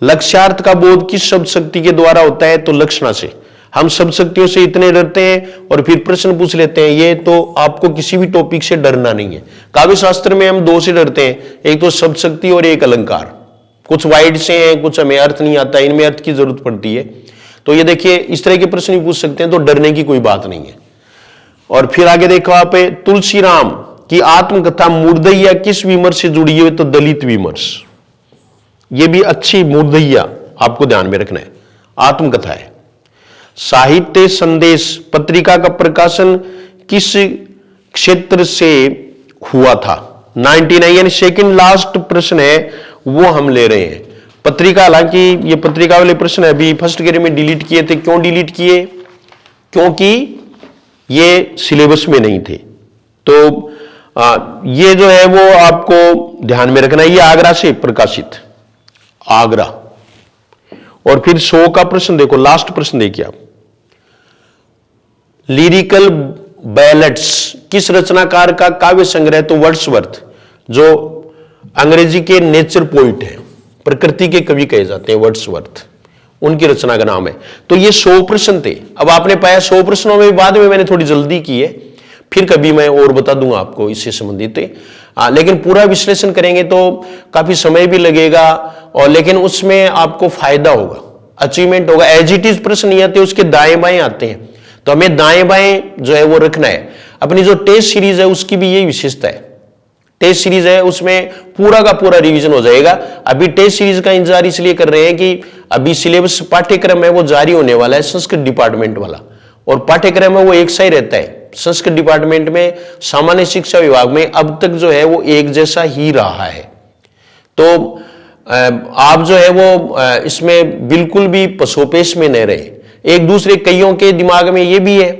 लक्ष्यार्थ का बोध किस शब्द शक्ति के द्वारा होता है? तो लक्षणा से। हम शब्द शक्तियों से इतने डरते हैं और फिर प्रश्न पूछ लेते हैं, ये तो आपको किसी भी टॉपिक से डरना नहीं है। काव्य शास्त्र में हम दो से डरते हैं, एक तो शब्द शक्ति और एक अलंकार। कुछ वाइड से हैं, कुछ हमें अर्थ नहीं आता, इनमें अर्थ की जरूरत पड़ती है। तो ये देखिए इस तरह के प्रश्न भी पूछ सकते हैं, तो डरने की कोई बात नहीं है। और फिर आगे देखो आप, तुलसीराम की आत्मकथा मूर्धैया किस विमर्श से जुड़ी है? तो दलित विमर्श। ये भी अच्छी मूर्धैया आपको ध्यान में रखना है, आत्मकथा है। साहित्य संदेश पत्रिका का प्रकाशन किस क्षेत्र से हुआ था? 99, यानी सेकंड लास्ट प्रश्न है वो हम ले रहे हैं। पत्रिका, हालांकि ये पत्रिका वाले प्रश्न अभी फर्स्ट गियर में डिलीट किए थे। क्यों डिलीट किए? क्योंकि ये सिलेबस में नहीं थे। तो ये जो है वो आपको ध्यान में रखना है। ये आगरा से प्रकाशित, आगरा। और फिर 100 का प्रश्न देखो, लास्ट प्रश्न देखिए आप। लिरिकल बैलेट्स किस रचनाकार का काव्य संग्रह? तो वर्ड्सवर्थ, जो अंग्रेजी के नेचर पोइट है, प्रकृति के कवि कहे जाते हैं वर्ड्सवर्थ, उनकी रचना का नाम है। तो ये 100 प्रश्न थे। अब आपने पाया 100 प्रश्नों में बाद में मैंने थोड़ी जल्दी की है, फिर कभी मैं और बता दूंगा आपको इससे संबंधित। लेकिन पूरा विश्लेषण करेंगे तो काफी समय भी लगेगा, और लेकिन उसमें आपको फायदा होगा, अचीवमेंट होगा। एज इट इज प्रश्न नहीं आते, उसके दाएं बाएं आते हैं, तो हमें दाएं बाएं जो है वो रखना है। अपनी जो टेस्ट सीरीज है उसकी भी यही विशेषता है। टेस्ट सीरीज है उसमें पूरा का पूरा रिवीजन हो जाएगा। अभी टेस्ट सीरीज का इंतजार इसलिए कर रहे हैं कि अभी सिलेबस पाठ्यक्रम है वो जारी होने वाला है संस्कृत डिपार्टमेंट वाला, और पाठ्यक्रम है वो एक सा ही रहता है। संस्कृत डिपार्टमेंट में, सामान्य शिक्षा विभाग में अब तक जो है वो एक जैसा ही रहा है। तो आप जो है वो इसमें बिल्कुल भी पसोपेश में न रहे। एक दूसरे कईयों के दिमाग में ये भी है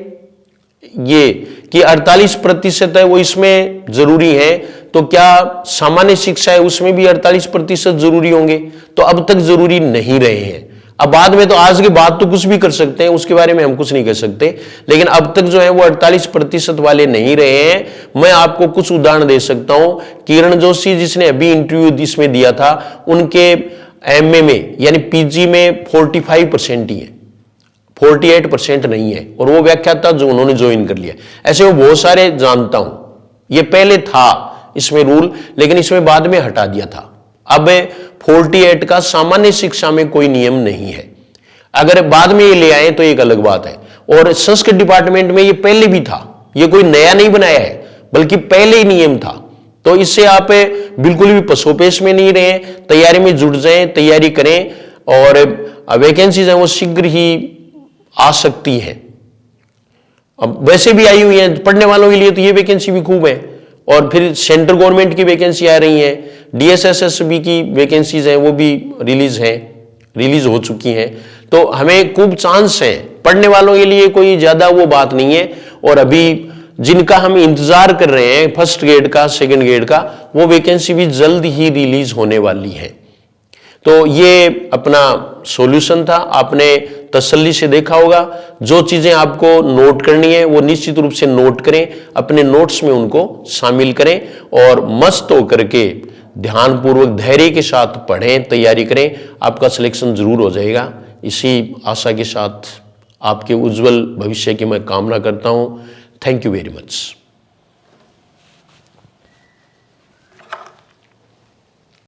ये कि 48% है वो इसमें जरूरी है, तो क्या सामान्य शिक्षा है उसमें भी 48% जरूरी होंगे? तो अब तक जरूरी नहीं रहे हैं। अब बाद में तो आज के बाद तो कुछ भी कर सकते हैं, उसके बारे में हम कुछ नहीं कर सकते, लेकिन अब तक जो है वो 48% वाले नहीं रहे हैं। मैं आपको कुछ उदाहरण दे सकता हूं। किरण जोशी जिसने अभी इंटरव्यू इसमें दिया था, उनके एमए में यानी पीजी में 45% ही है, 48% नहीं है, और वो व्याख्याता जो उन्होंने ज्वाइन कर लिया। ऐसे वो बहुत सारे जानता हूं। ये पहले था इसमें रूल, लेकिन इसमें बाद में हटा दिया था। अब 48 का सामान्य शिक्षा में कोई नियम नहीं है। अगर बाद में ये ले आए तो एक अलग बात है। और संस्कृत डिपार्टमेंट में ये पहले भी था, ये कोई नया नहीं बनाया है, बल्कि पहले ही नियम था। तो इससे आप बिल्कुल भी पसोपेश में नहीं रहे, तैयारी में जुट जाएं, तैयारी करें, और वैकेंसीज है वो शीघ्र ही आ सकती है। अब वैसे भी आई हुई है पढ़ने वालों के लिए, तो ये वैकेंसी भी खूब है। और फिर सेंट्रल गवर्नमेंट की वैकेंसी आ रही है, डीएसएसएसबी की वैकेंसीज हैं वो भी रिलीज हो चुकी हैं। तो हमें खूब चांस है, पढ़ने वालों के लिए कोई ज्यादा वो बात नहीं है। और अभी जिनका हम इंतजार कर रहे हैं फर्स्ट ग्रेड का, सेकंड ग्रेड का, वो वैकेंसी भी जल्द ही रिलीज होने वाली है। तो ये अपना सॉल्यूशन था, आपने तसल्ली से देखा होगा। जो चीजें आपको नोट करनी है वो निश्चित रूप से नोट करें, अपने नोट्स में उनको शामिल करें और मस्त होकर के ध्यानपूर्वक धैर्य के साथ पढ़ें, तैयारी करें, आपका सिलेक्शन जरूर हो जाएगा। इसी आशा के साथ आपके उज्जवल भविष्य की मैं कामना करता हूं। Thank you very much.